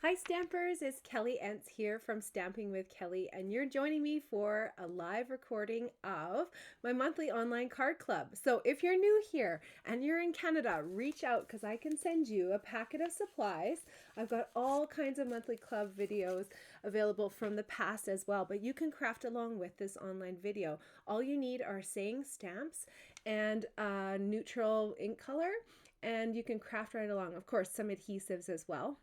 Hi Stampers, it's 𝘾𝙧𝙧𝙚 here from Stamping with Kelly, and you're joining me for a live recording of my monthly online card club. So if you're new here and you're in Canada, reach out because I can send you a packet of supplies. I've got all kinds of monthly club videos available from the past as well, but you can craft along with this online video. All you need are saying stamps and a neutral ink color, and you can craft right along. Of course, some adhesives as well.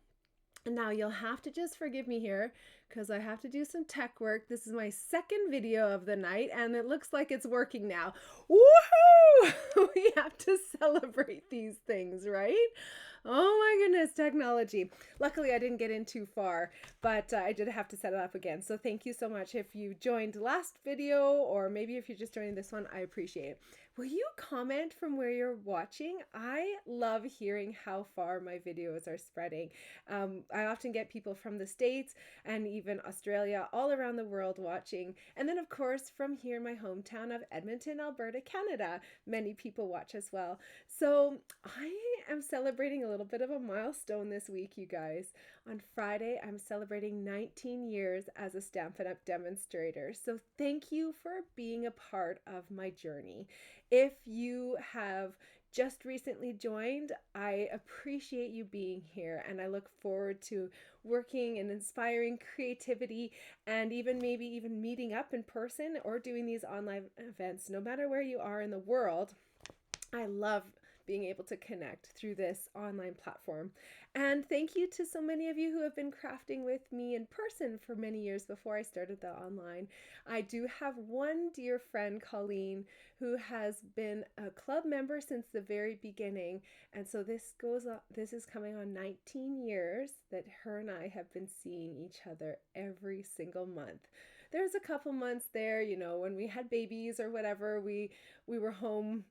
Now you'll have to just forgive me here because I have to do some tech work. This is my second video of the night and it looks like it's working now. Woohoo! We have to celebrate these things, right? Oh my goodness, technology. Luckily I didn't get in too far, but I did have to set it up again. So thank you so much if you joined last video, or maybe if you're just joining this one, I appreciate it. Will you comment from where you're watching? I love hearing how far my videos are spreading. I often get people from the States and even Australia, all around the world watching. And then of course from here in my hometown of Edmonton, Alberta, Canada, many people watch as well. So I am celebrating a little bit of a milestone this week, you guys. On Friday, I'm celebrating 19 years as a Stampin' Up! Demonstrator. So thank you for being a part of my journey. If you have just recently joined, I appreciate you being here, and I look forward to working and inspiring creativity, and maybe even meeting up in person or doing these online events. No matter where you are in the world, I love being able to connect through this online platform. And thank you to so many of you who have been crafting with me in person for many years before I started the online. I do have one dear friend, Colleen, who has been a club member since the very beginning. And so this is coming on 19 years that her and I have been seeing each other every single month. There's a couple months there, when we had babies or whatever, we were home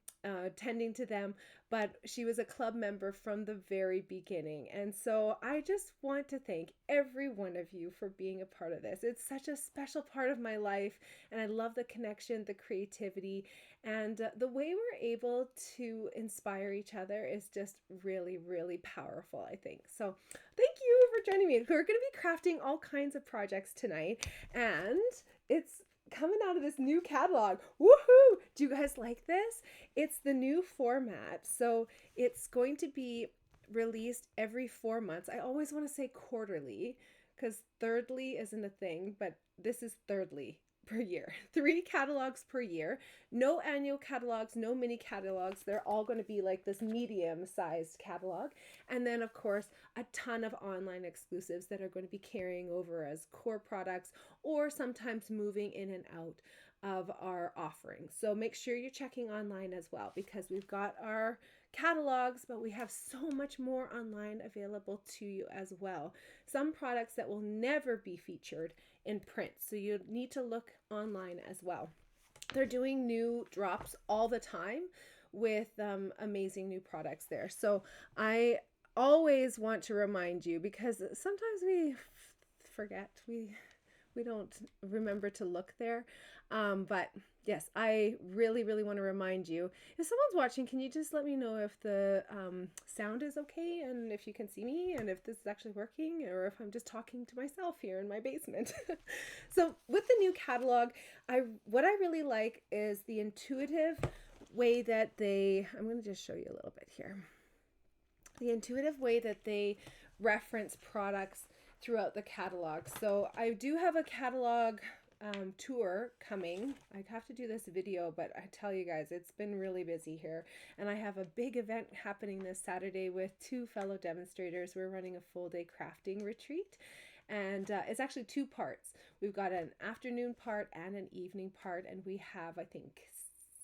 tending to them, but she was a club member from the very beginning. And so I just want to thank every one of you for being a part of this. It's such a special part of my life, and I love the connection, the creativity, and the way we're able to inspire each other is just really, really powerful, I think. So thank you for joining me. We're going to be crafting all kinds of projects tonight, and it's coming out of this new catalog. Woohoo! Do you guys like this? It's the new format. So it's going to be released every 4 months. I always want to say quarterly because thirdly isn't a thing, but this is thirdly per year. 3 catalogs per year. No annual catalogs, no mini catalogs. They're all going to be like this medium-sized catalog. And then, of course, a ton of online exclusives that are going to be carrying over as core products or sometimes moving in and out of our offerings. So make sure you're checking online as well, because we've got our catalogs, but we have so much more online available to you as well. Some products that will never be featured in print, so you need to look online as well. They're doing new drops all the time with amazing new products there. So I always want to remind you, because sometimes we forget, we don't remember to look there. But yes, I really, really want to remind you. If someone's watching, can you just let me know if the sound is okay, and if you can see me, and if this is actually working, or if I'm just talking to myself here in my basement. So with the new catalog, what I really like is the intuitive way that I'm going to just show you a little bit here. The intuitive way that they reference products throughout the catalog. So I do have a catalog tour coming. I have to do this video, but I tell you guys, it's been really busy here, and I have a big event happening this Saturday with 2 fellow demonstrators. We're running a full day crafting retreat, and it's actually 2 parts. We've got an afternoon part and an evening part, and we have, I think,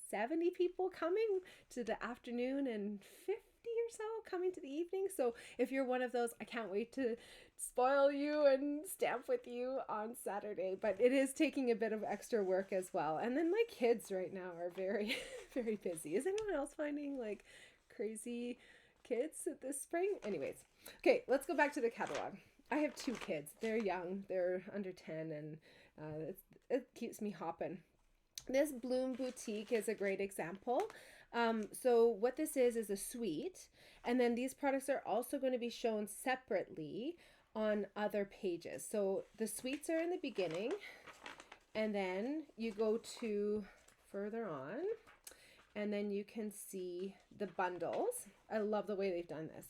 70 people coming to the afternoon and 50 or so coming to the evening. So if you're one of those, I can't wait to spoil you and stamp with you on Saturday. But it is taking a bit of extra work as well. And then my kids right now are very, very busy. Is anyone else finding like crazy kids this spring? Anyways, okay, let's go back to the catalog. I have 2 kids. They're young. They're under 10, and it keeps me hopping. This Bloom Boutique is a great example. So what this is a suite, and then these products are also going to be shown separately on other pages. So the suites are in the beginning, and then you go to further on, and then you can see the bundles. I love the way they've done this.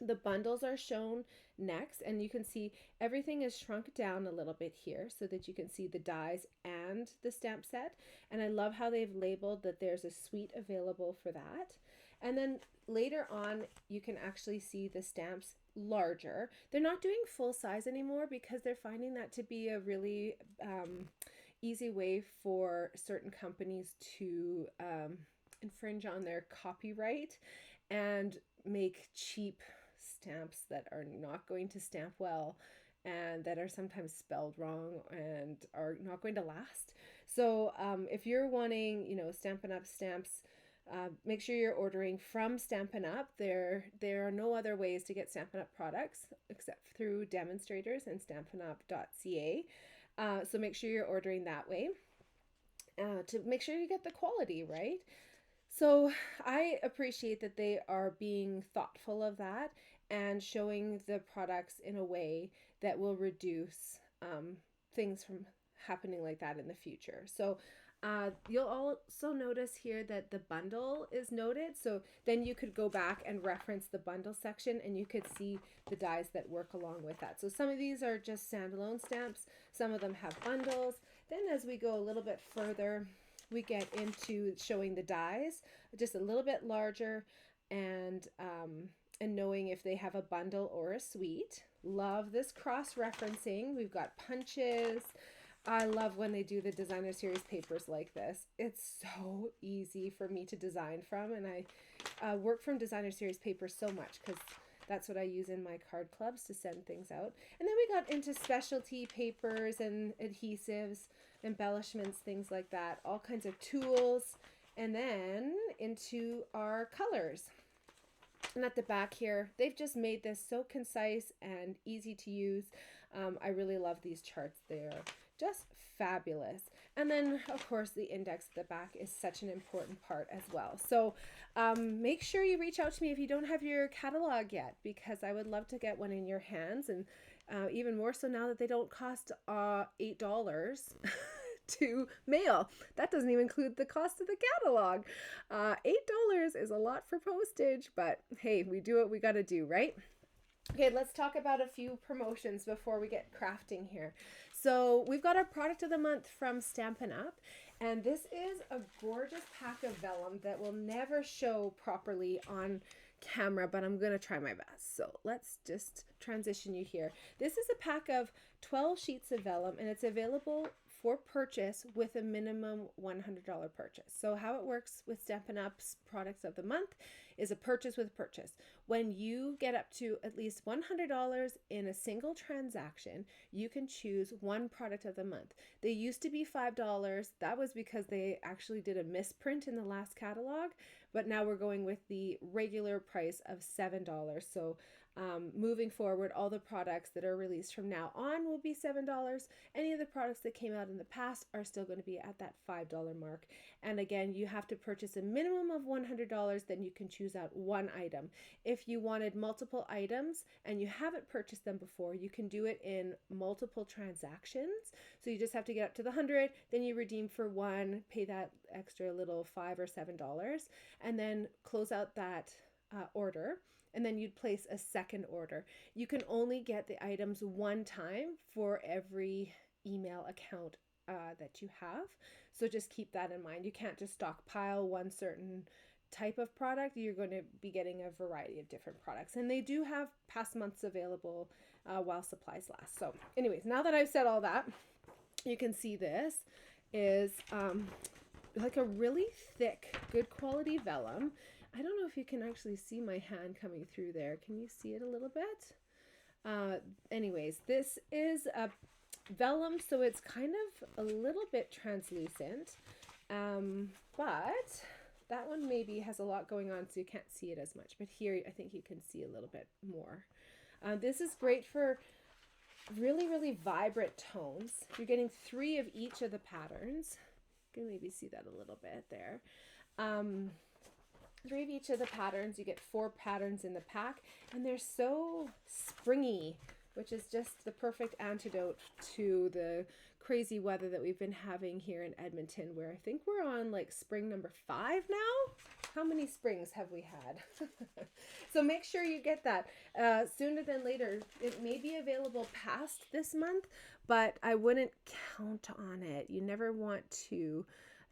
The bundles are shown next, and you can see everything is shrunk down a little bit here so that you can see the dies and the stamp set. And I love how they've labeled that there's a suite available for that. And then later on, you can actually see the stamps larger. They're not doing full size anymore because they're finding that to be a really easy way for certain companies to infringe on their copyright and make cheap stamps that are not going to stamp well and that are sometimes spelled wrong and are not going to last. So if you're wanting, you know, Stampin' Up stamps, make sure you're ordering from Stampin' Up. There are no other ways to get Stampin' Up products except through demonstrators and 𝙬𝙚𝙧𝙙𝙬𝙬. So make sure you're ordering that way to make sure you get the quality right. So I appreciate that they are being thoughtful of that and showing the products in a way that will reduce things from happening like that in the future. So you'll also notice here that the bundle is noted. So then you could go back and reference the bundle section and you could see the dies that work along with that. So some of these are just standalone stamps. Some of them have bundles. Then as we go a little bit further, we get into showing the dies just a little bit larger and knowing if they have a bundle or a suite. Love this cross-referencing. We've got punches. I love when they do the designer series papers like this. It's so easy for me to design from, and I work from designer series papers so much because that's what I use in my card clubs to send things out. And then we got into specialty papers and adhesives, embellishments, things like that, all kinds of tools, and then into our colors. And at the back here, they've just made this so concise and easy to use. I really love these charts. They're just fabulous. And then, of course, the index at the back is such an important part as well. So make sure you reach out to me if you don't have your catalog yet, because I would love to get one in your hands. And even more so now that they don't cost $8 to mail. That doesn't even include the cost of the catalog. $8 is a lot for postage, but hey, we do what we got to do, right? Okay, let's talk about a few promotions before we get crafting here. So we've got our product of the month from Stampin' Up, and this is a gorgeous pack of vellum that will never show properly on camera, but I'm going to try my best. So let's just transition you here. This is a pack of 12 sheets of vellum, and it's available for purchase with a minimum $100 purchase. So how it works with Stampin' Up's products of the month is a purchase with purchase. When you get up to at least $100 in a single transaction, you can choose one product of the month. They used to be $5. That was because they actually did a misprint in the last catalog, but now we're going with the regular price of $7. So moving forward, all the products that are released from now on will be $7. Any of the products that came out in the past are still going to be at that $5 mark. And again, you have to purchase a minimum of $100, then you can choose out one item. If you wanted multiple items and you haven't purchased them before, you can do it in multiple transactions. So you just have to get up to the 100, then you redeem for one, pay that extra little $5 or $7, and then close out that order. And then you'd place a second order. You can only get the items one time for every email account that you have. So just keep that in mind. You can't just stockpile one certain type of product. You're going to be getting a variety of different products. And they do have past months available while supplies last. So anyways, now that I've said all that, you can see this is like a really thick, good quality vellum. I don't know if you can actually see my hand coming through there. Can you see it a little bit? Anyways, this is a vellum, so it's kind of a little bit translucent, but that one maybe has a lot going on, so you can't see it as much. But here, I think you can see a little bit more. This is great for really, really vibrant tones. You're getting 3 of each of the patterns. You can maybe see that a little bit there. 3 of each of the patterns. You get 4 patterns in the pack, and they're so springy which is just the perfect antidote to the crazy weather that we've been having here in Edmonton, where I think we're on like spring number 5 now. How many springs have we had? So make sure you get that sooner than later. It may be available past this month, but I wouldn't count on it. You never want to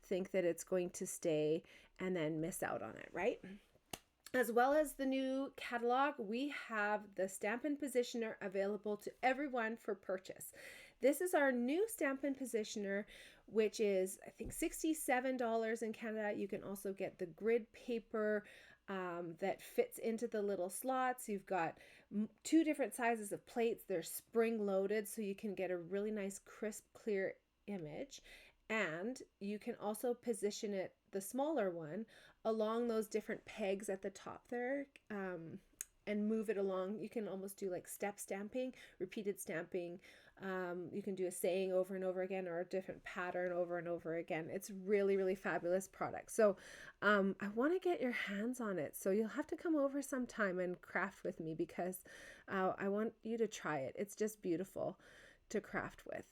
think that it's going to stay and then miss out on it, right? As well as the new catalog, we have the Stampin' Positioner available to everyone for purchase. This is our new Stampin' Positioner, which is, I think, $67 in Canada. You can also get the grid paper that fits into the little slots. You've got 2 different sizes of plates. They're spring loaded, so you can get a really nice, crisp, clear image. And you can also position it, the smaller one, along those different pegs at the top there, and move it along. You can almost do like step stamping, repeated stamping. You can do a saying over and over again, or a different pattern over and over again. It's really, really fabulous product. So I want to get your hands on it. So you'll have to come over sometime and craft with me, because I want you to try it. It's just beautiful to craft with.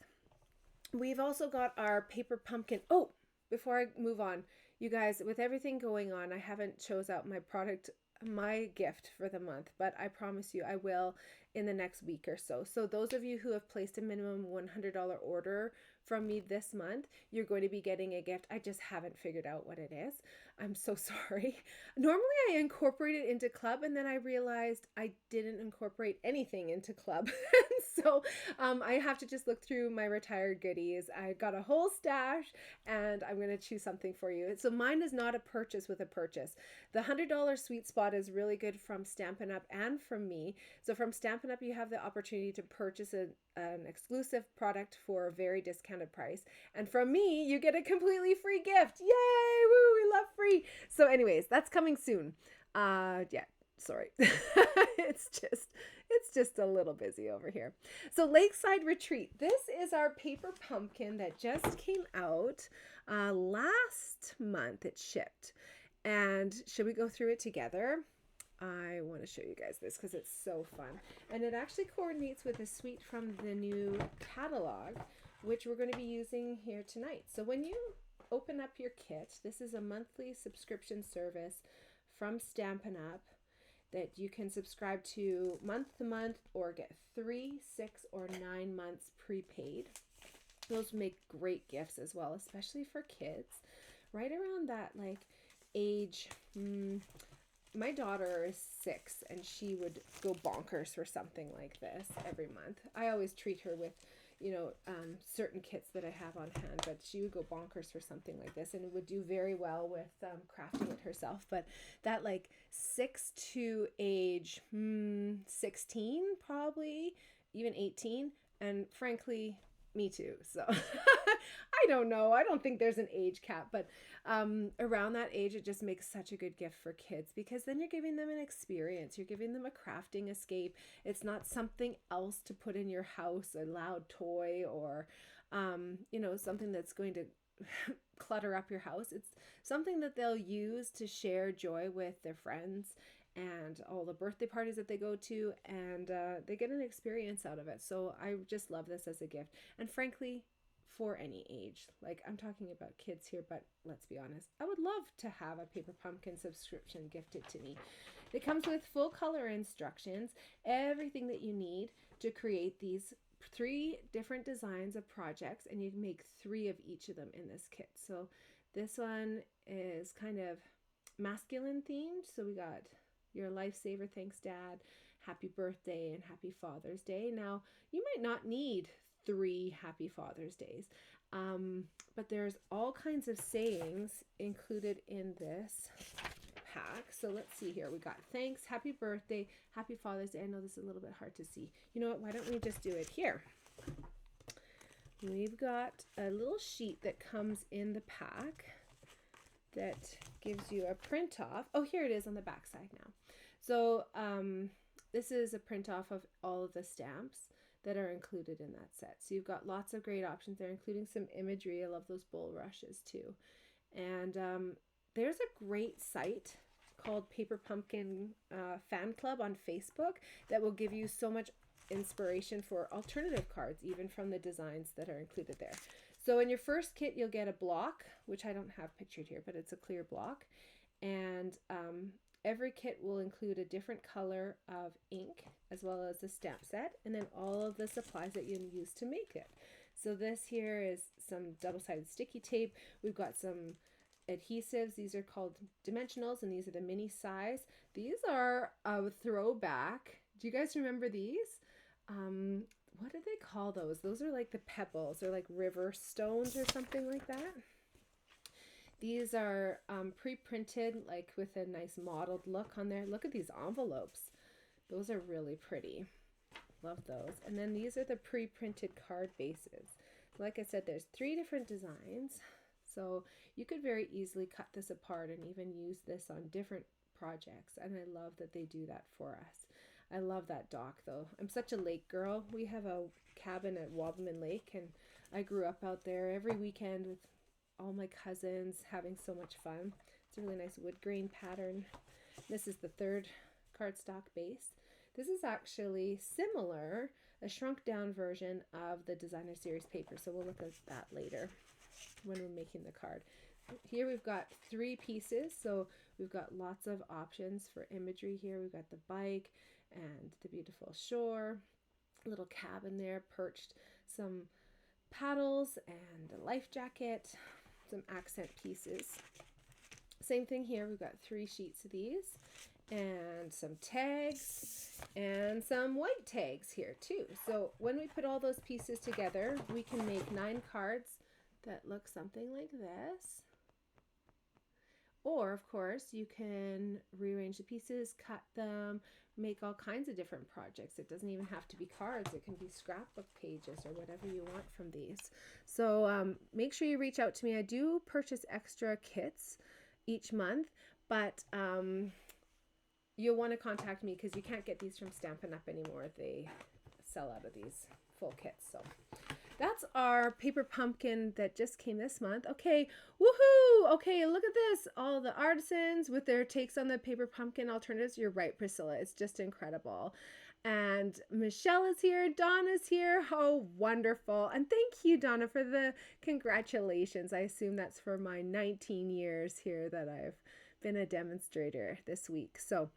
We've also got our paper pumpkin. Oh, before I move on, you guys, with everything going on, I haven't chose out my product, my gift for the month, but I promise you I will in the next week or so. So those of you who have placed a minimum $100 order from me this month, you're going to be getting a gift. I just haven't figured out what it is. I'm so sorry. Normally I incorporate it into club, and then I realized I didn't incorporate anything into club. So I have to just look through my retired goodies. I got a whole stash, and I'm going to choose something for you. So mine is not a purchase with a purchase. The $100 sweet spot is really good from Stampin' Up! And from me. So from Stampin' Up! You have the opportunity to purchase an exclusive product for a very discounted price. And from me, you get a completely free gift. Yay! Woo! We love free. So anyways, that's coming soon. Yeah, sorry. It's just a little busy over here. So Lakeside Retreat. This is our paper pumpkin that just came out last month. It shipped. And should we go through it together? I want to show you guys this because it's so fun. And it actually coordinates with a suite from the new catalog, which we're going to be using here tonight. So when you open up your kit, this is a monthly subscription service from Stampin' Up! That you can subscribe to month to month, or get 3, 6, or 9 months prepaid. Those make great gifts as well, especially for kids. Right around that like age, my daughter is 6, and she would go bonkers for something like this every month. I always treat her with, certain kits that I have on hand, but she would go bonkers for something like this, and it would do very well with crafting it herself. But that like 6 to age 16, probably even 18, and frankly, me too. So I don't know. I don't think there's an age cap, but around that age, it just makes such a good gift for kids, because then you're giving them an experience. You're giving them a crafting escape. It's not something else to put in your house, a loud toy, or, something that's going to clutter up your house. It's something that they'll use to share joy with their friends and all the birthday parties that they go to, and they get an experience out of it. So I just love this as a gift. And frankly, for any age, like I'm talking about kids here, but let's be honest, I would love to have a paper pumpkin subscription gifted to me. It comes with full color instructions, everything that you need to create these 3 different designs of projects, and you can make 3 of each of them in this kit. So this one is kind of masculine themed. So we got You're a Lifesaver, Thanks Dad, Happy Birthday, and Happy Father's Day. Now, you might not need 3 Happy Father's Days, but there's all kinds of sayings included in this pack. So let's see here. We got thanks, happy birthday, happy Father's Day. I know this is a little bit hard to see. You know what? Why don't we just do it here? We've got a little sheet that comes in the pack that gives you a print off. Oh, here it is on the back side now. So this is a print off of all of the stamps that are included in that set. So you've got lots of great options there, including some imagery. I love those bulrushes too. And there's a great site called Paper Pumpkin Fan Club on Facebook that will give you so much inspiration for alternative cards, even from the designs that are included there. So in your first kit, you'll get a block, which I don't have pictured here, but it's a clear block. And every kit will include a different color of ink, as well as a stamp set, and then all of the supplies that you use to make it. So this here is some double-sided sticky tape. We've got some adhesives. These are called dimensionals, and these are the mini size. These are a throwback. Do you guys remember these? What do they call those? Those are like the pebbles, or like river stones or something like that. These are pre-printed, like with a nice mottled look on there. Look at these envelopes. Those are really pretty. Love those. And then these are the pre-printed card bases. Like I said, there's 3 different designs. So you could very easily cut this apart and even use this on different projects. And I love that they do that for us. I love that dock though. I'm such a lake girl. We have a cabin at Wabamun Lake, and I grew up out there every weekend with all my cousins, having so much fun. It's a really nice wood grain pattern. This is the 3rd cardstock base. This is actually similar, a shrunk down version of the designer series paper. So we'll look at that later when we're making the card. Here we've got 3 pieces. So we've got lots of options for imagery here. We've got the bike and the beautiful shore, a little cabin there perched, some paddles and a life jacket, some accent pieces. Same thing here. We've got 3 sheets of these, and some tags and some white tags here too. So when we put all those pieces together, we can make 9 cards that look something like this. Or of course you can rearrange the pieces, cut them, make all kinds of different projects. It doesn't even have to be cards. It can be scrapbook pages or whatever you want from these. So make sure you reach out to me. I do purchase extra kits each month, but you'll want to contact me because you can't get these from Stampin' Up anymore. They sell out of these full kits. So that's our paper pumpkin that just came this month. Okay, woohoo! Okay, look at this. All the artisans with their takes on the paper pumpkin alternatives. You're right, Priscilla. It's just incredible. And Michelle is here. Donna's here. Oh, wonderful. And thank you, Donna, for the congratulations. I assume that's for my 19 years here that I've been a demonstrator this week. So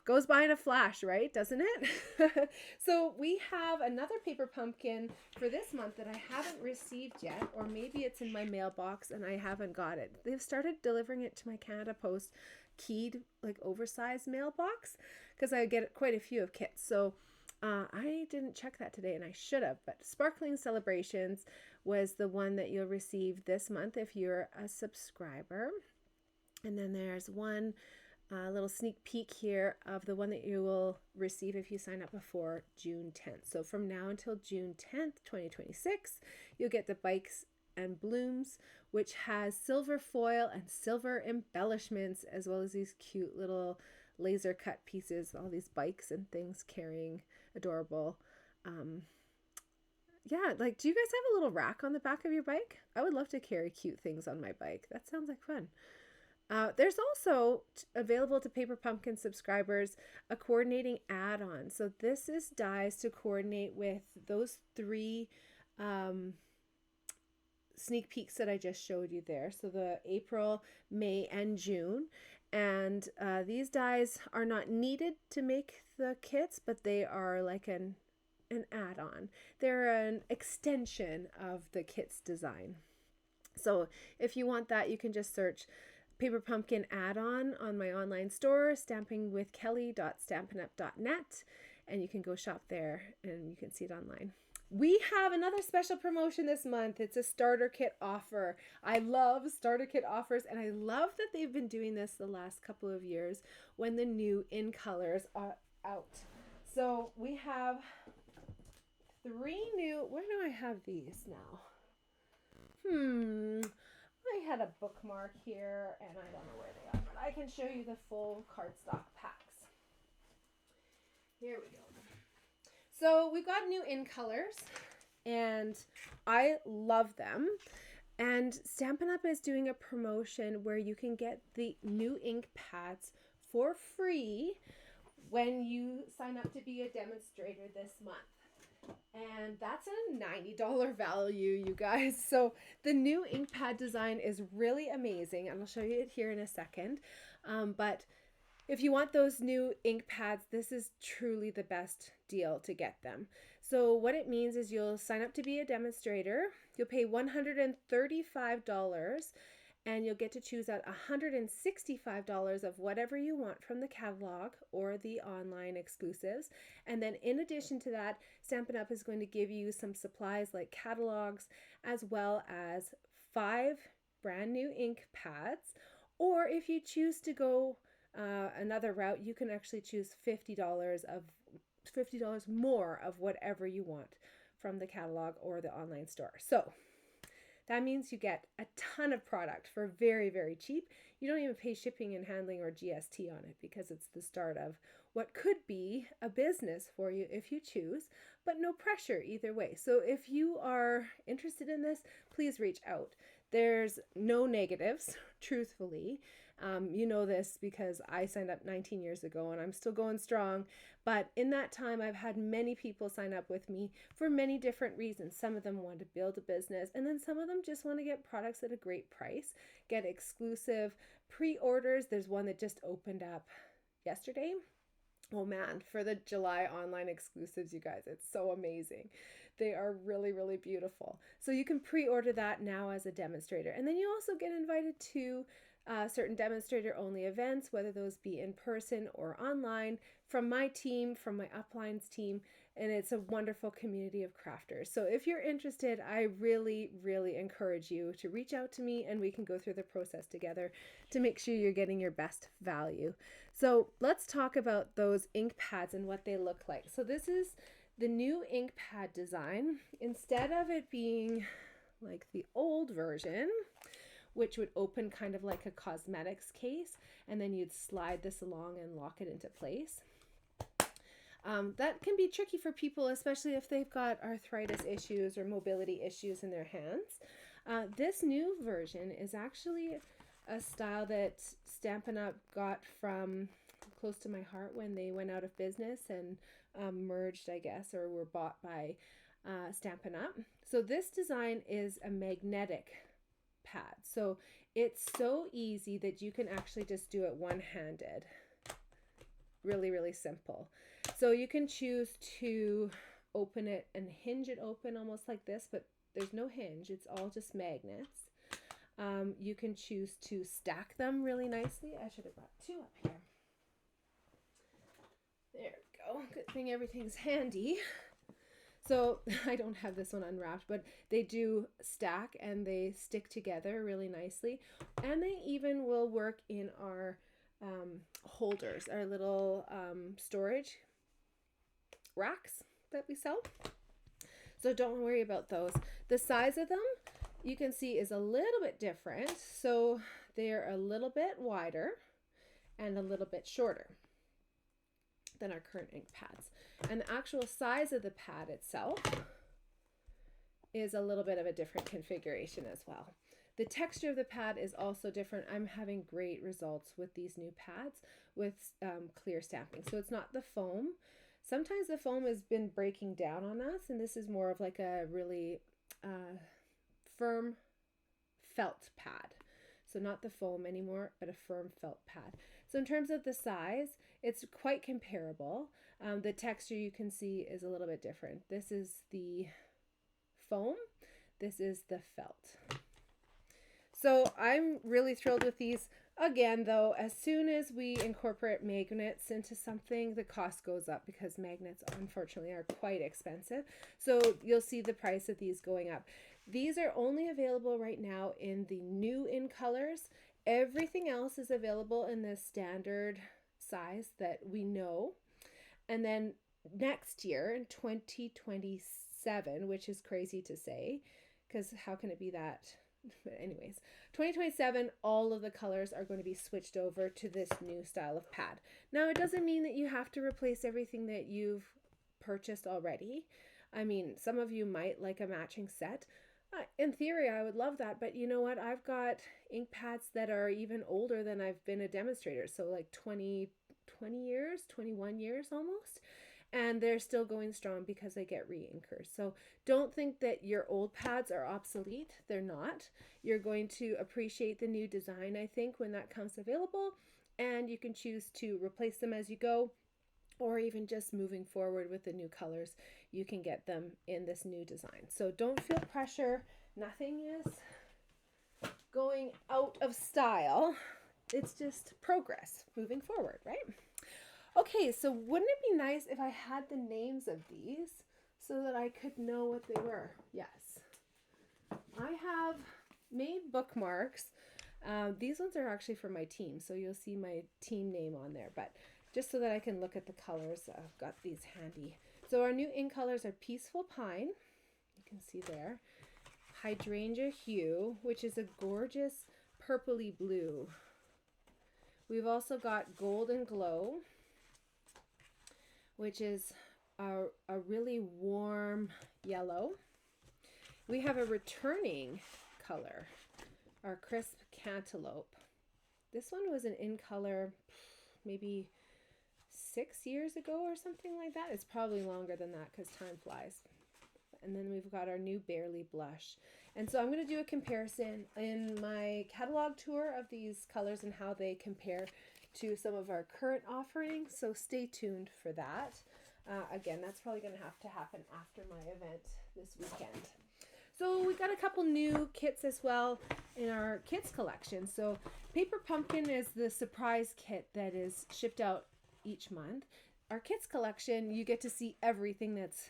goes by in a flash, right? Doesn't it? So we have another paper pumpkin for this month that I haven't received yet, or maybe it's in my mailbox and I haven't got it. They've started delivering it to my Canada Post keyed, like oversized mailbox, because I get quite a few of kits. So I didn't check that today, and I should have, but Sparkling Celebrations was the one that you'll receive this month if you're a subscriber. And then there's one little sneak peek here of the one that you will receive if you sign up before June 10th. So from now until June 10th, 2026, you'll get the Bikes and Blooms, which has silver foil and silver embellishments, as well as these cute little laser cut pieces, all these bikes and things carrying adorable. Yeah, like, do you guys have a little rack on the back of your bike? I would love to carry cute things on my bike. That sounds like fun. There's also available to Paper Pumpkin subscribers a coordinating add-on. So this is dies to coordinate with those 3 sneak peeks that I just showed you there. So the April, May, and June. And these dies are not needed to make the kits, but they are like an add-on. They're an extension of the kit's design. So if you want that, you can just search Paper Pumpkin add-on on my online store, stampingwithkelly.stampinup.net, and you can go shop there and you can see it online. We have another special promotion this month. It's a starter kit offer. I love starter kit offers, and I love that they've been doing this the last couple of years when the new in colors are out. So we have 3 new, where do I have these now? I had a bookmark here and I don't know where they are, but I can show you the full cardstock packs. Here we go. So we've got new in colors and I love them. And Stampin' Up! Is doing a promotion where you can get the new ink pads for free when you sign up to be a demonstrator this month. And that's a $90 value, you guys. So the new ink pad design is really amazing, and I'll show you it here in a second. But if you want those new ink pads, this is truly the best deal to get them. So what it means is you'll sign up to be a demonstrator. You'll pay $135, and you'll get to choose out $165 of whatever you want from the catalog or the online exclusives. And then in addition to that, Stampin' Up! Is going to give you some supplies like catalogs, as well as 5 brand new ink pads. Or if you choose to go another route, you can actually choose $50 more of whatever you want from the catalog or the online store. So that means you get a ton of product for very, very cheap. You don't even pay shipping and handling or GST on it, because it's the start of what could be a business for you if you choose, but no pressure either way. So if you are interested in this, please reach out. There's no negatives, truthfully. You know this because I signed up 19 years ago and I'm still going strong. But in that time, I've had many people sign up with me for many different reasons. Some of them want to build a business, and then some of them just want to get products at a great price, get exclusive pre-orders. There's one that just opened up yesterday. Oh man, for the July online exclusives, you guys, it's so amazing. They are really, really beautiful. So you can pre-order that now as a demonstrator. And then you also get invited to certain demonstrator-only events, whether those be in person or online, from my team, from my uplines team, and it's a wonderful community of crafters. So if you're interested, I really, really encourage you to reach out to me, and we can go through the process together to make sure you're getting your best value. So let's talk about those ink pads and what they look like. So this is the new ink pad design. Instead of it being like the old version, which would open kind of like a cosmetics case, and then you'd slide this along and lock it into place. That can be tricky for people, especially if they've got arthritis issues or mobility issues in their hands. This new version is actually a style that Stampin' Up! Got from close to my heart when they went out of business and merged, I guess, or were bought by Stampin' Up! So this design is a magnetic pad. So it's so easy that you can actually just do it one-handed. Really, really simple. So you can choose to open it and hinge it open almost like this, but there's no hinge. It's all just magnets. You can choose to stack them really nicely. I should have brought 2 up here. There we go. Good thing everything's handy. So I don't have this one unwrapped, but they do stack and they stick together really nicely. And they even will work in our holders, our little storage racks that we sell. So don't worry about those. The size of them, you can see, is a little bit different. So they're a little bit wider and a little bit shorter than our current ink pads. And the actual size of the pad itself is a little bit of a different configuration as well. The texture of the pad is also different. I'm having great results with these new pads with clear stamping. So it's not the foam. Sometimes the foam has been breaking down on us, and this is more of like a really firm felt pad. So not the foam anymore, but a firm felt pad. So in terms of the size, it's quite comparable. The texture you can see is a little bit different. This is the foam. This is the felt. So I'm really thrilled with these. Again, though, as soon as we incorporate magnets into something, the cost goes up because magnets, unfortunately, are quite expensive. So you'll see the price of these going up. These are only available right now in the new in colors. Everything else is available in the standard size that we know. And then next year, in 2027, which is crazy to say, because how can it be that? But anyways, 2027, all of the colors are going to be switched over to this new style of pad. Now, it doesn't mean that you have to replace everything that you've purchased already. I mean, some of you might like a matching set. In theory, I would love that, but you know what? I've got ink pads that are even older than I've been a demonstrator, so like 20 20 years, 21 years almost. And they're still going strong because they get re-inkers. So don't think that your old pads are obsolete. They're not. You're going to appreciate the new design, I think, when that comes available. And you can choose to replace them as you go, or even just moving forward with the new colors, you can get them in this new design. So don't feel pressure. Nothing is going out of style. It's just progress moving forward, right? Okay, so wouldn't it be nice if I had the names of these so that I could know what they were? Yes. I have made bookmarks. These ones are actually for my team, so you'll see my team name on there, but just so that I can look at the colors, I've got these handy. So our new ink colors are Peaceful Pine, you can see there, Hydrangea Hue, which is a gorgeous purpley blue. We've also got Golden Glow, which is a really warm yellow. We have a returning color, our Crisp Cantaloupe. This one was an in color maybe 6 years ago or something like that. It's probably longer than that because time flies. And then we've got our new Barely Blush. And so I'm going to do a comparison in my catalog tour of these colors and how they compare to some of our current offerings, so stay tuned for that. Again, that's probably going to have to happen after my event this weekend. So we got a couple new kits as well in our kids collection. So Paper Pumpkin is the surprise kit that is shipped out each month. Our kids collection, you get to see everything that's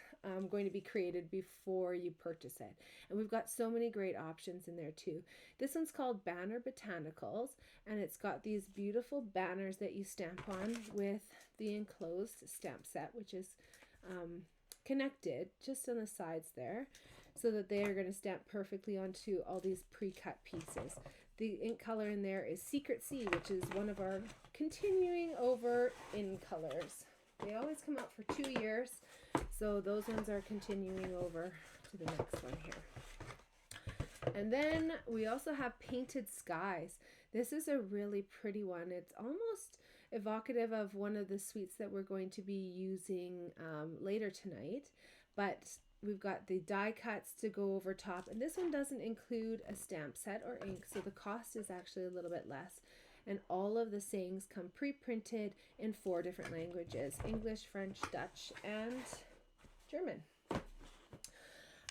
going to be created before you purchase it. And we've got so many great options in there too. This one's called Banner Botanicals, and it's got these beautiful banners that you stamp on with the enclosed stamp set, which is connected just on the sides there, so that they are going to stamp perfectly onto all these pre-cut pieces. The ink color in there is Secret Sea, which is one of our continuing over in colors. They always come out for 2 years, so those ones are continuing over to the next one here. And then we also have Painted Skies. This is a really pretty one. It's almost evocative of one of the suites that we're going to be using later tonight, but we've got the die cuts to go over top, and this one doesn't include a stamp set or ink, so the cost is actually a little bit less. And all of the sayings come pre-printed in 4 different languages: English, French, Dutch, and German.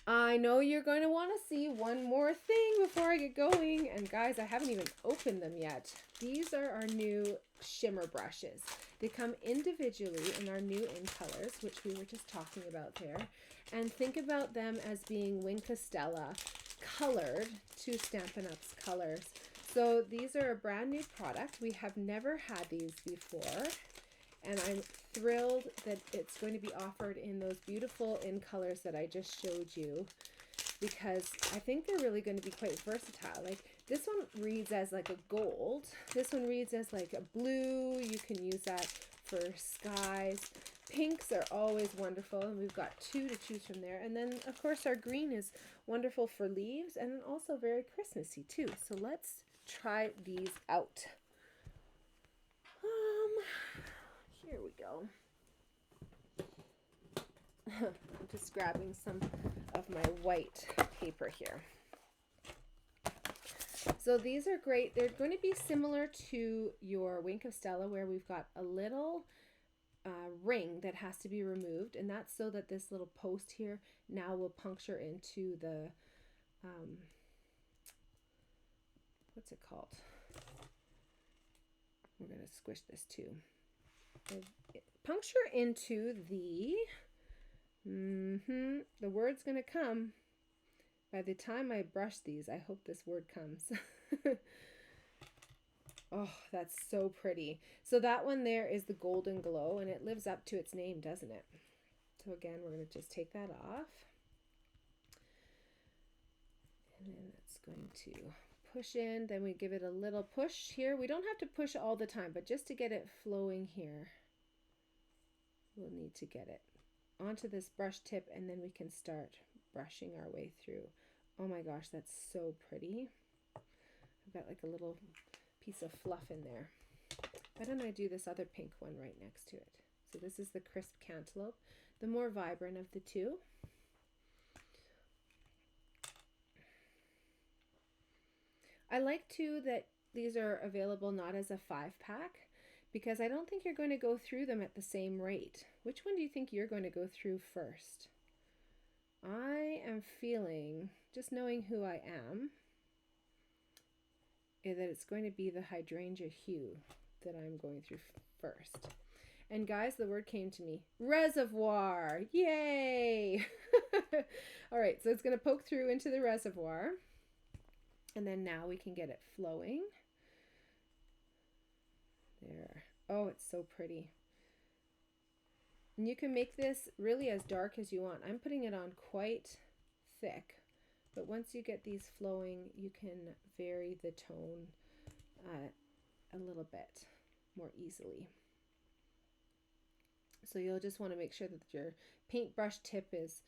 I know you're going to want to see one more thing before I get going. And guys, I haven't even opened them yet. These are our new shimmer brushes. They come individually in our new in colors, which we were just talking about there. And think about them as being 𝙀𝙀 colored to Stampin' Up's colors. So these are a brand new product. We have never had these before, and I'm thrilled that it's going to be offered in those beautiful in colors that I just showed you, because I think they're really going to be quite versatile. Like this one reads as like a gold. This one reads as like a blue. You can use that for skies. Pinks are always wonderful, and we've got 2 to choose from there. And then of course our green is wonderful for leaves and also very Christmassy too. So let's try these out. Here we go. I'm just grabbing some of my white paper here. So these are great. They're going to be similar to your 𝙀𝙀 where we've got a little ring that has to be removed, and that's so that this little post here now will puncture into the what's it called? We're going to squish this too. Puncture into the the word's going to come. By the time I brush these, I hope this word comes. Oh, that's so pretty. So that one there is the Golden Glow, and it lives up to its name, doesn't it? So again, we're going to just take that off. And then that's going to push in. Then we give it a little push here. We don't have to push all the time, but just to get it flowing here, we'll need to get it onto this brush tip, and then we can start brushing our way through. Oh my gosh, that's so pretty. I've got like a little piece of fluff in there. Why don't I do this other pink one right next to it? So this is the crisp cantaloupe, the more vibrant of the two. I like too that these are available not as a 5-pack, because I don't think you're going to go through them at the same rate. Which one do you think you're going to go through first? I am feeling, just knowing who I am, that it's going to be the hydrangea hue that I'm going through first. And guys, the word came to me, reservoir, yay! All right, so it's going to poke through into the reservoir. And then now we can get it flowing. There. Oh, it's so pretty. And you can make this really as dark as you want. I'm putting it on quite thick, but once you get these flowing, you can vary the tone a little bit more easily. So you'll just want to make sure that your paintbrush tip is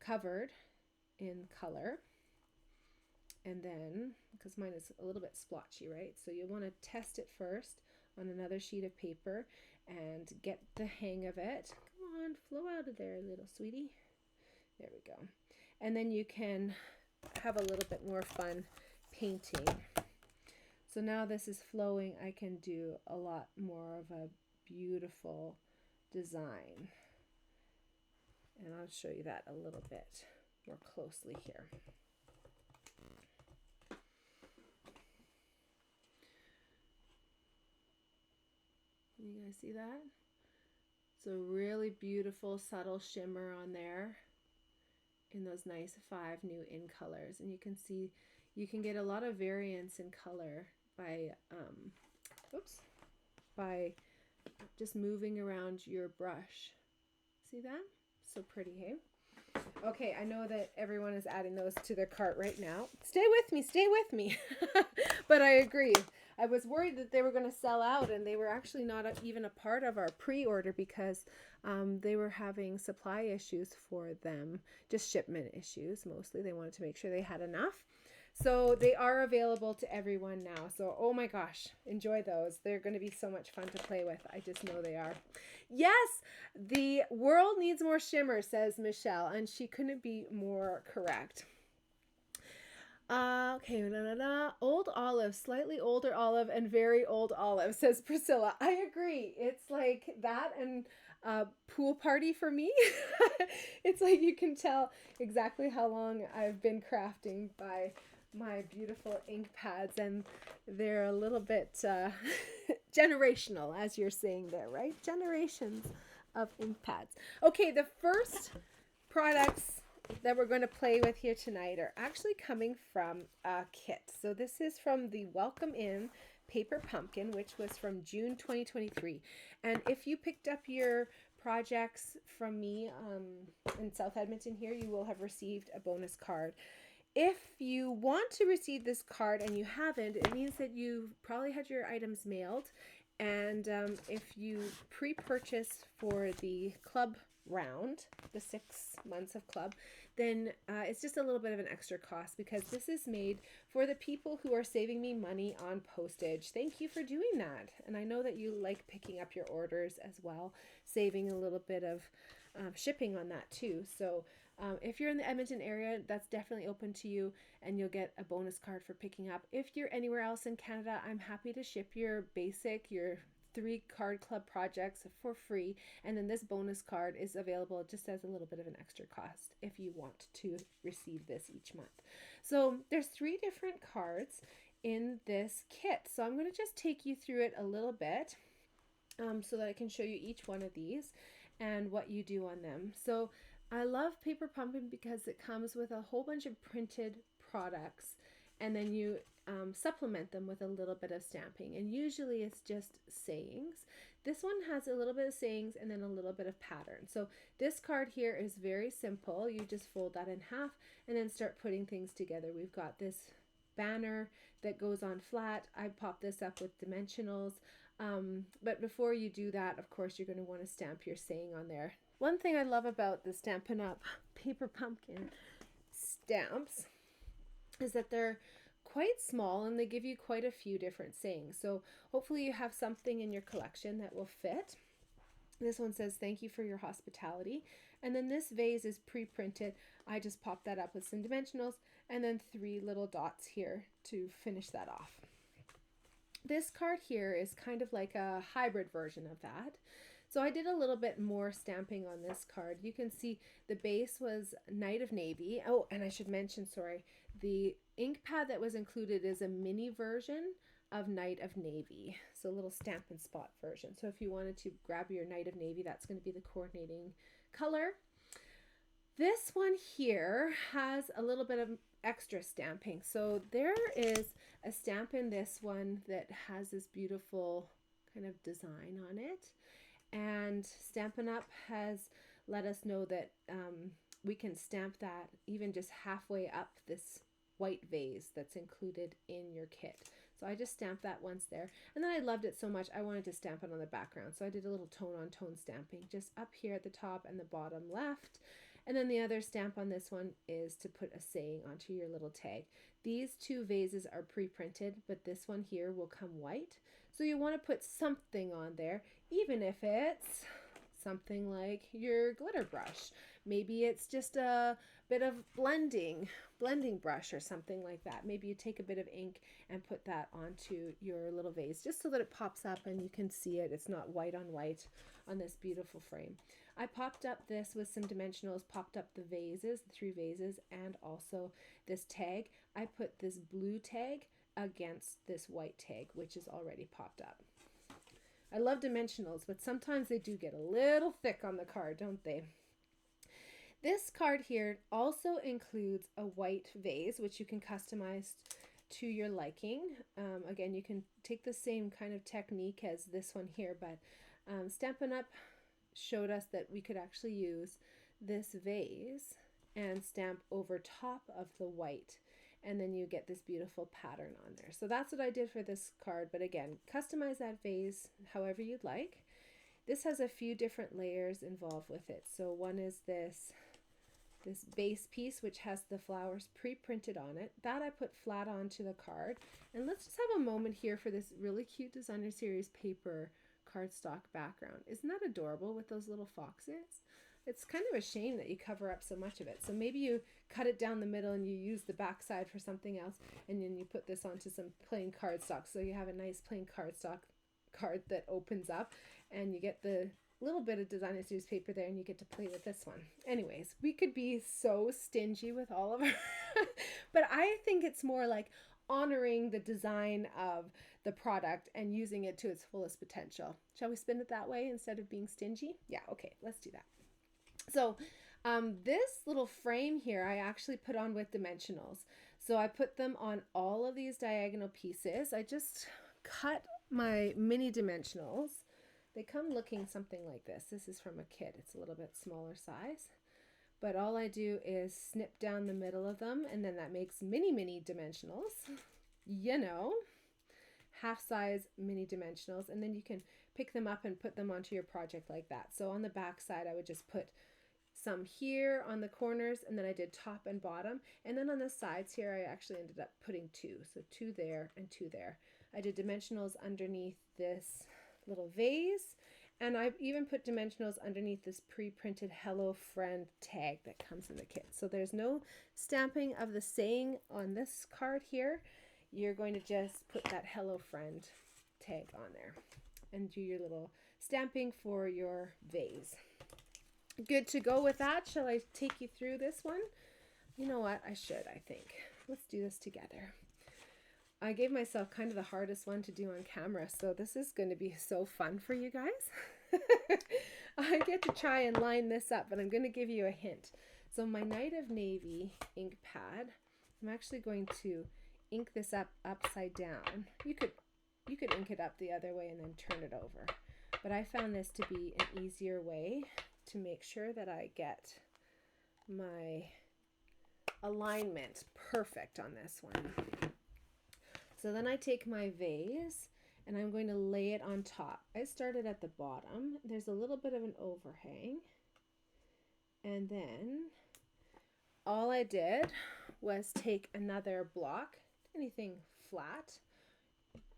covered in color. And then, because mine is a little bit splotchy, right? So you'll want to test it first on another sheet of paper and get the hang of it. Come on, flow out of there, little sweetie. There we go. And then you can have a little bit more fun painting. So now this is flowing, I can do a lot more of a beautiful design. And I'll show you that a little bit more closely here. You guys see that? It's a really beautiful subtle shimmer on there in those nice 5 new in colors. And you can see you can get a lot of variance in color by by just moving around your brush. See that? So pretty, hey? Okay, I know that everyone is adding those to their cart right now. Stay with me, stay with me. But I agree. I was worried that they were going to sell out, and they were actually not even a part of our pre-order because they were having supply issues for them, just shipment issues mostly. They wanted to make sure they had enough. So they are available to everyone now. So, oh my gosh, enjoy those. They're going to be so much fun to play with. I just know they are. Yes, the world needs more shimmer, says Michelle, and she couldn't be more correct. Okay, old olive, slightly older olive, and very old olive, says Priscilla. I agree. It's like that and pool party for me. It's like you can tell exactly how long I've been crafting by my beautiful ink pads, and they're a little bit generational, as you're saying there, right? Generations of ink pads. Okay, the first products that we're going to play with here tonight are actually coming from a kit. So this is from the Welcome In Paper Pumpkin, which was from June 2023. And if you picked up your projects from me in South Edmonton here, you will have received a bonus card. If you want to receive this card and you haven't, it means that you've probably had your items mailed. And if you pre-purchase for the club round, the 6 months of club, then it's just a little bit of an extra cost because this is made for the people who are saving me money on postage. Thank you for doing that. And I know that you like picking up your orders as well, saving a little bit of shipping on that too. So if you're in the Edmonton area, that's definitely open to you, and you'll get a bonus card for picking up. If you're anywhere else in Canada, I'm happy to ship your 3 card club projects for free, and then this bonus card is available just as a little bit of an extra cost if you want to receive this each month. So there's 3 different cards in this kit, so I'm going to just take you through it a little bit so that I can show you each one of these and what you do on them. So I love Paper Pumpkin because it comes with a whole bunch of printed products, and then you supplement them with a little bit of stamping, and usually it's just sayings. This one has a little bit of sayings and then a little bit of pattern. So this card here is very simple. You just fold that in half and then start putting things together. We've got this banner that goes on flat. I pop this up with dimensionals, but before you do that, of course, you're going to want to stamp your saying on there. One thing I love about the Stampin' Up! Paper Pumpkin stamps is that they're quite small and they give you quite a few different sayings. So hopefully you have something in your collection that will fit. This one says, "Thank you for your hospitality." And then this vase is pre-printed. I just popped that up with some dimensionals and then 3 little dots here to finish that off. This card here is kind of like a hybrid version of that. So I did a little bit more stamping on this card. You can see the base was Knight of Navy. Oh, and I should mention, sorry, the ink pad that was included is a mini version of Knight of Navy. So a little Stampin' Spot version. So if you wanted to grab your Knight of Navy, that's going to be the coordinating color. This one here has a little bit of extra stamping. So there is a stamp in this one that has this beautiful kind of design on it. And Stampin' Up! Has let us know that we can stamp that even just halfway up this white vase that's included in your kit. So I just stamped that once there. And then I loved it so much, I wanted to stamp it on the background. So I did a little tone-on-tone stamping just up here at the top and the bottom left. And then the other stamp on this one is to put a saying onto your little tag. These 2 vases are pre-printed, but this one here will come white. So you want to put something on there, even if it's something like your glitter brush. Maybe it's just a bit of blending brush or something like that. Maybe you take a bit of ink and put that onto your little vase just so that it pops up and you can see it. It's not white on white on this beautiful frame. I popped up this with some dimensionals, popped up the vases, the 3 vases, and also this tag. I put this blue tag against this white tag, which is already popped up. I love dimensionals, but sometimes they do get a little thick on the card, don't they? This card here also includes a white vase, which you can customize to your liking. Again, you can take the same kind of technique as this one here, but Stampin' Up! Showed us that we could actually use this vase and stamp over top of the white, and then you get this beautiful pattern on there. So that's what I did for this card, but again, customize that vase however you'd like. This has a few different layers involved with it. So one is this base piece, which has the flowers pre-printed on it. That I put flat onto the card. And let's just have a moment here for this really cute Designer Series paper cardstock background. Isn't that adorable with those little foxes? It's kind of a shame that you cover up so much of it. So maybe you cut it down the middle and you use the back side for something else, and then you put this onto some plain cardstock. So you have a nice plain cardstock card that opens up, and you get the little bit of Designer Series paper there, and you get to play with this one. Anyways, we could be so stingy with all of our but I think it's more like honoring the design of the product and using it to its fullest potential. Shall we spin it that way instead of being stingy? Yeah, okay, let's do that. So this little frame here I actually put on with dimensionals. So I put them on all of these diagonal pieces. I just cut my mini dimensionals. They come looking something like this. This is from a kit. It's a little bit smaller size. But all I do is snip down the middle of them, and then that makes mini dimensionals. You know, half size mini dimensionals, and then you can pick them up and put them onto your project like that. So on the back side, I would just put some here on the corners, and then I did top and bottom, and then on the sides here I actually ended up putting 2, so 2 there and 2 there. I did dimensionals underneath this little vase, and I've even put dimensionals underneath this pre-printed Hello Friend tag that comes in the kit. So there's no stamping of the saying on this card here. You're going to just put that Hello Friend tag on there and do your little stamping for your vase. Good to go with that. Shall I take you through this one? You know what? I should, I think. Let's do this together. I gave myself kind of the hardest one to do on camera, so this is going to be so fun for you guys. I get to try and line this up, but I'm going to give you a hint. So my Knight of Navy ink pad, I'm actually going to ink this up upside down. You could ink it up the other way and then turn it over. But I found this to be an easier way to make sure that I get my alignment perfect on this one. So then I take my vase and I'm going to lay it on top. I started at the bottom. There's a little bit of an overhang. And then all I did was take another block, anything flat.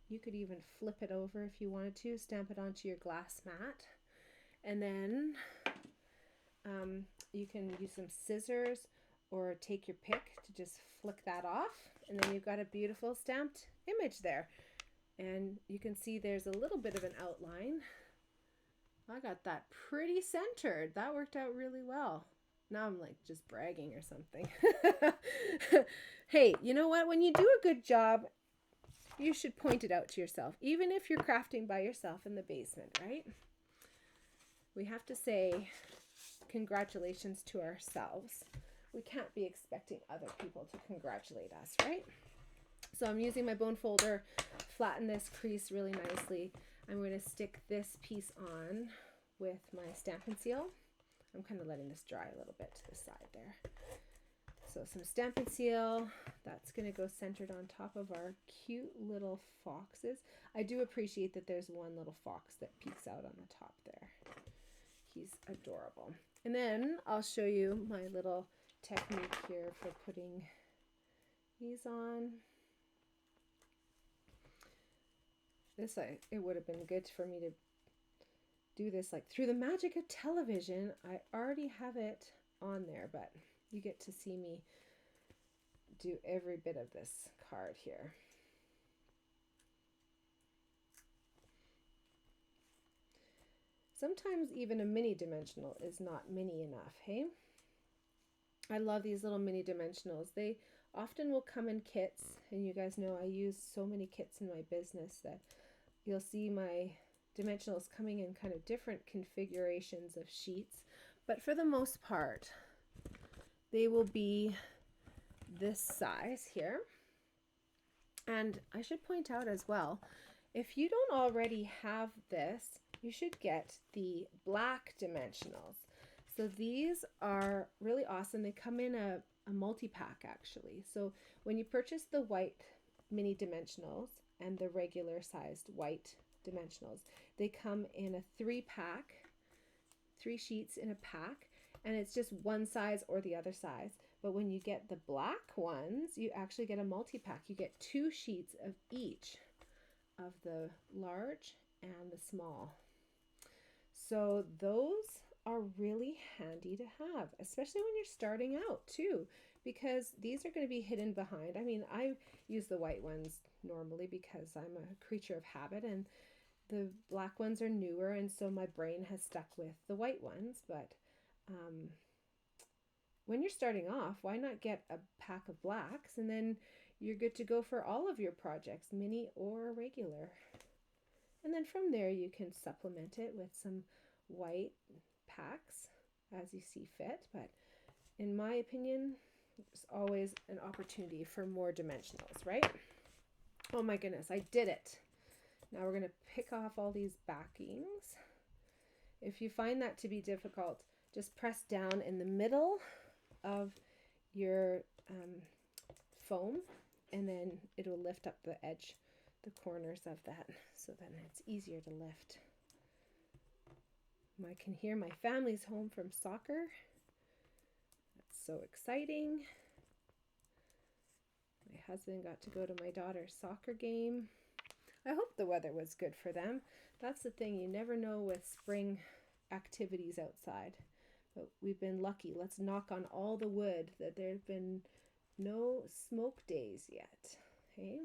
You could even flip it over if you wanted to, stamp it onto your glass mat. And then you can use some scissors or take your pick to just flick that off. And then you've got a beautiful stamped image there. And you can see there's a little bit of an outline. I got that pretty centered. That worked out really well. Now I'm like just bragging or something. Hey, you know what? When you do a good job, you should point it out to yourself, even if you're crafting by yourself in the basement, right? We have to say congratulations to ourselves. We can't be expecting other people to congratulate us, right? So I'm using my bone folder, flatten this crease really nicely. I'm going to stick this piece on with my Stampin' Seal. I'm kind of letting this dry a little bit to the side there. So some Stampin' Seal, that's going to go centered on top of our cute little foxes. I do appreciate that there's one little fox that peeks out on the top there. He's adorable. And then I'll show you my little technique here for putting these on. This, it would have been good for me to do this like through the magic of television. I already have it on there, but you get to see me do every bit of this card here. Sometimes even a mini dimensional is not mini enough, hey? I love these little mini dimensionals. They often will come in kits, and you guys know I use so many kits in my business that you'll see my dimensionals coming in kind of different configurations of sheets, but for the most part, they will be this size here. And I should point out as well, if you don't already have this, you should get the black dimensionals. So these are really awesome. They come in a multi-pack actually. So when you purchase the white mini dimensionals and the regular sized white dimensionals, they come in a 3-pack, 3 sheets in a pack, and it's just one size or the other size. But when you get the black ones, you actually get a multi-pack. You get 2 sheets of each of the large and the small. So those are really handy to have, especially when you're starting out too, because these are going to be hidden behind. I mean, I use the white ones normally because I'm a creature of habit, and the black ones are newer, and so my brain has stuck with the white ones. But when you're starting off, why not get a pack of blacks, and then you're good to go for all of your projects, mini or regular. And then from there you can supplement it with some white packs as you see fit. But in my opinion, there's always an opportunity for more dimensionals, right? Oh my goodness, I did it. Now we're going to pick off all these backings. If you find that to be difficult, just press down in the middle of your foam, and then it'll lift up the edge, the corners of that, so then it's easier to lift. I can hear my family's home from soccer. That's so exciting. My husband got to go to my daughter's soccer game. I hope the weather was good for them. That's the thing, you never know with spring activities outside. But we've been lucky. Let's knock on all the wood that there have been no smoke days yet. Hey,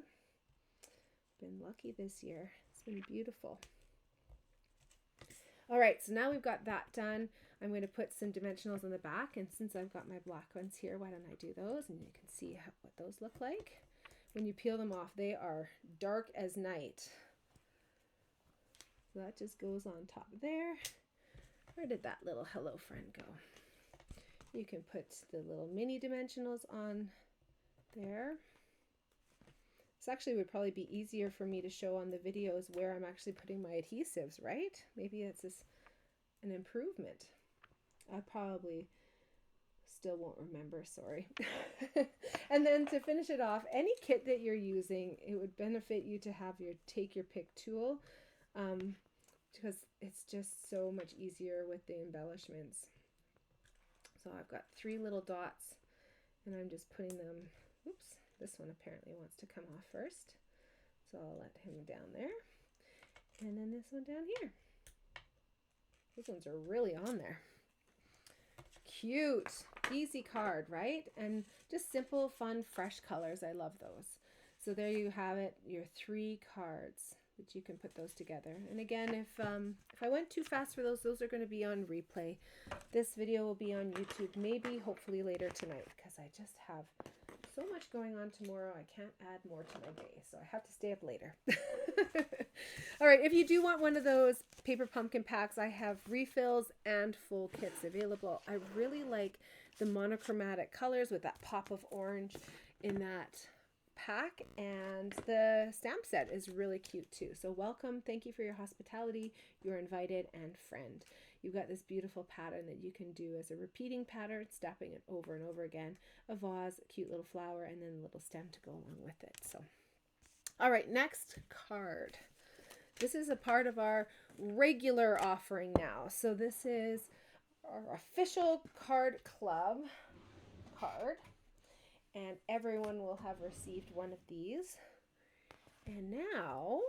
been lucky this year. It's been beautiful. All right, so now we've got that done. I'm going to put some dimensionals on the back, and since I've got my black ones here, why don't I do those, and you can see what those look like. When you peel them off, they are dark as night. So that just goes on top there. Where did that little hello friend go? You can put the little mini dimensionals on there. This actually would probably be easier for me to show on the videos where I'm actually putting my adhesives, right? Maybe it's an improvement. I probably still won't remember, sorry. And then to finish it off, any kit that you're using, it would benefit you to have your take your pick tool, because it's just so much easier with the embellishments. So I've got 3 little dots, and I'm just putting them, oops, this one apparently wants to come off first. So I'll let him down there. And then this one down here. These ones are really on there. Cute, easy card, right? And just simple, fun, fresh colors. I love those. So there you have it, your 3 cards that you can put those together. And again, if I went too fast for those are going to be on replay. This video will be on YouTube, maybe, hopefully later tonight, because I just have so much going on tomorrow. I can't add more to my day, so I have to stay up later. All right, if you do want one of those paper pumpkin packs, I have refills and full kits available. I really like the monochromatic colors with that pop of orange in that pack, and the stamp set is really cute too. So welcome, thank you for your hospitality, you're invited, and friend. You've got this beautiful pattern that you can do as a repeating pattern, stepping it over and over again, a vase, a cute little flower, and then a little stem to go along with it. So all right, next card. This is a part of our regular offering now. So this is our official card club card, and everyone will have received one of these. And now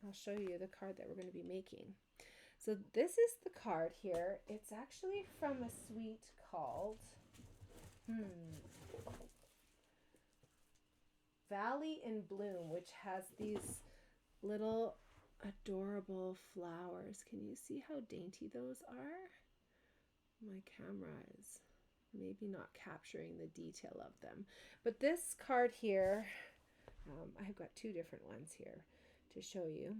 I'll show you the card that we're going to be making. So this is the card here. It's actually from a suite called Valley in Bloom, which has these little adorable flowers. Can you see how dainty those are? My camera is maybe not capturing the detail of them. But this card here, I've got 2 different ones here to show you,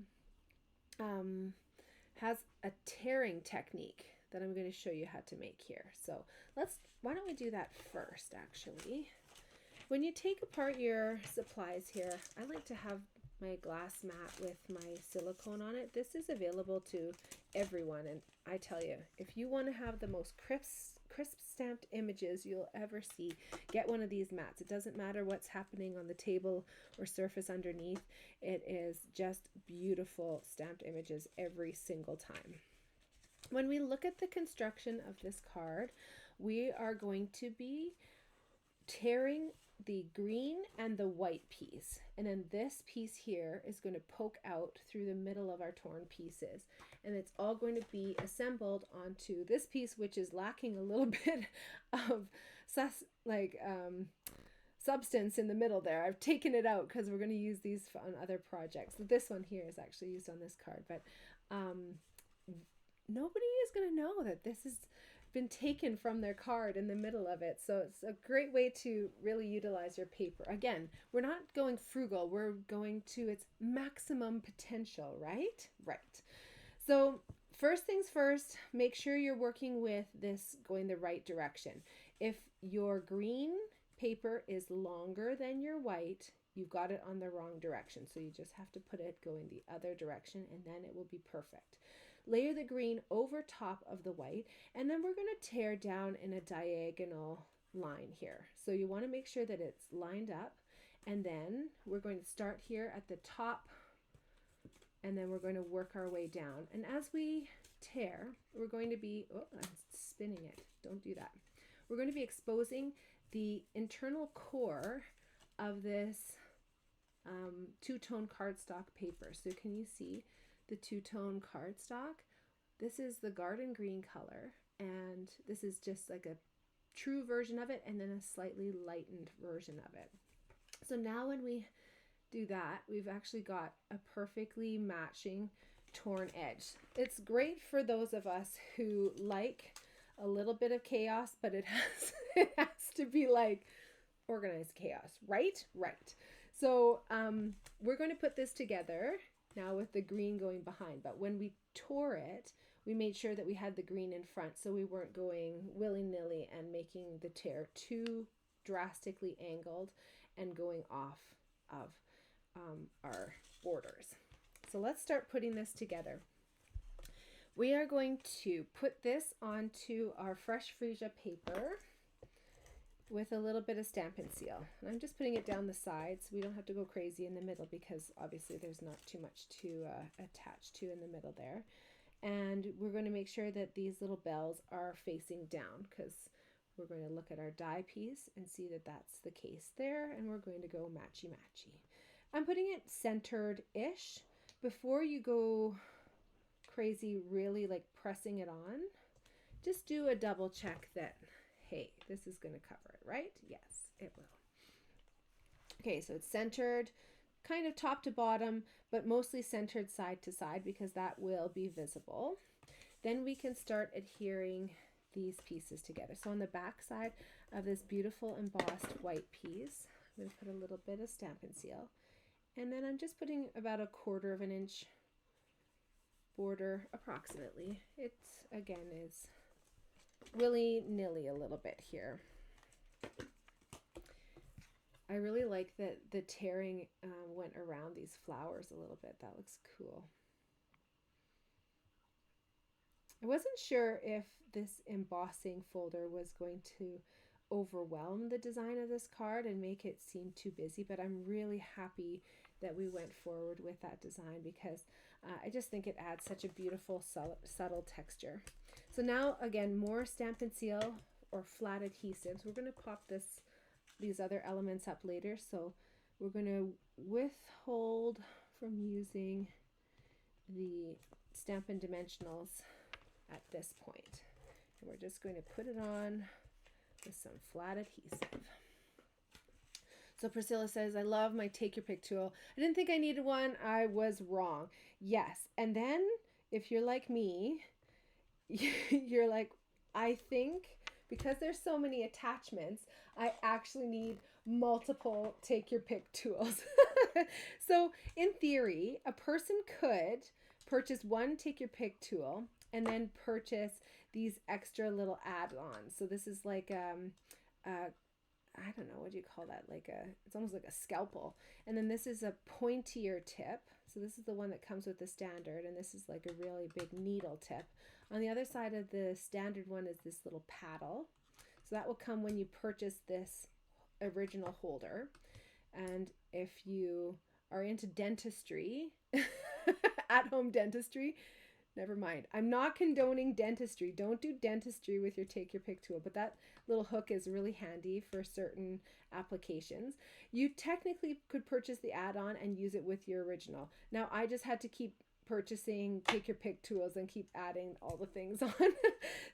has a tearing technique that I'm going to show you how to make here. So why don't we do that first, actually. When you take apart your supplies here, I like to have my glass mat with my silicone on it. This is available to everyone, and I tell you, if you want to have the most crisp stamped images you'll ever see, get one of these mats. It doesn't matter what's happening on the table or surface underneath. It is just beautiful stamped images every single time. When we look at the construction of this card, we are going to be tearing the green and the white piece, and then this piece here is going to poke out through the middle of our torn pieces, and it's all going to be assembled onto this piece, which is lacking a little bit of substance in the middle there. I've taken it out because we're going to use these on other projects. So this one here is actually used on this card, but nobody is going to know that this has been taken from their card in the middle of it. So it's a great way to really utilize your paper. Again, we're not going frugal, we're going to its maximum potential, right? Right. So first things first, make sure you're working with this going the right direction. If your green paper is longer than your white, you've got it on the wrong direction. So you just have to put it going the other direction, and then it will be perfect. Layer the green over top of the white, and then we're going to tear down in a diagonal line here. So you want to make sure that it's lined up, and then we're going to start here at the top, and then we're going to work our way down. And as we tear, we're going to be, oh, I'm spinning it. Don't do that. We're going to be exposing the internal core of this two-tone cardstock paper. So can you see the two-tone cardstock? This is the garden green color, and this is just like a true version of it, and then a slightly lightened version of it. So now when we do that, we've actually got a perfectly matching torn edge. It's great for those of us who like a little bit of chaos, but it has to be like organized chaos, right? Right. So we're going to put this together now with the green going behind, but when we tore it, we made sure that we had the green in front, so we weren't going willy-nilly and making the tear too drastically angled and going off of our borders. So let's start putting this together. We are going to put this onto our fresh freesia paper with a little bit of Stampin' Seal. And I'm just putting it down the sides. We don't have to go crazy in the middle because obviously there's not too much to attach to in the middle there. And we're going to make sure that these little bells are facing down because we're going to look at our die piece and see that that's the case there, and we're going to go matchy-matchy. I'm putting it centered-ish. Before you go crazy really like pressing it on, just do a double check that, hey, this is going to cover it, right? Yes, it will. Okay, so it's centered kind of top to bottom, but mostly centered side to side because that will be visible. Then we can start adhering these pieces together. So on the back side of this beautiful embossed white piece, I'm going to put a little bit of Stampin' Seal. And then I'm just putting about 1/4 of an inch border approximately. It, again, is willy-nilly a little bit here. I really like that the tearing went around these flowers a little bit. That looks cool. I wasn't sure if this embossing folder was going to overwhelm the design of this card and make it seem too busy, but I'm really happy that we went forward with that design because I just think it adds such a beautiful subtle texture. So now again, more Stampin' Seal or flat adhesives. We're going to pop these other elements up later, so we're going to withhold from using the Stampin' Dimensionals at this point. And we're just going to put it on with some flat adhesive. So Priscilla says, I love my take your pick tool. I didn't think I needed one. I was wrong. Yes. And then if you're like me, you're like, I think because there's so many attachments, I actually need multiple take your pick tools. So in theory, a person could purchase one take your pick tool and then purchase these extra little add-ons. So this is like I don't know, what do you call that? It's almost like a scalpel. And then this is a pointier tip. So this is the one that comes with the standard, and this is like a really big needle tip. On the other side of the standard one is this little paddle. So that will come when you purchase this original holder. And if you are into dentistry, at-home dentistry, never mind. I'm not condoning dentistry. Don't do dentistry with your take your pick tool, but that little hook is really handy for certain applications. You technically could purchase the add-on and use it with your original. Now I just had to keep purchasing take your pick tools and keep adding all the things on.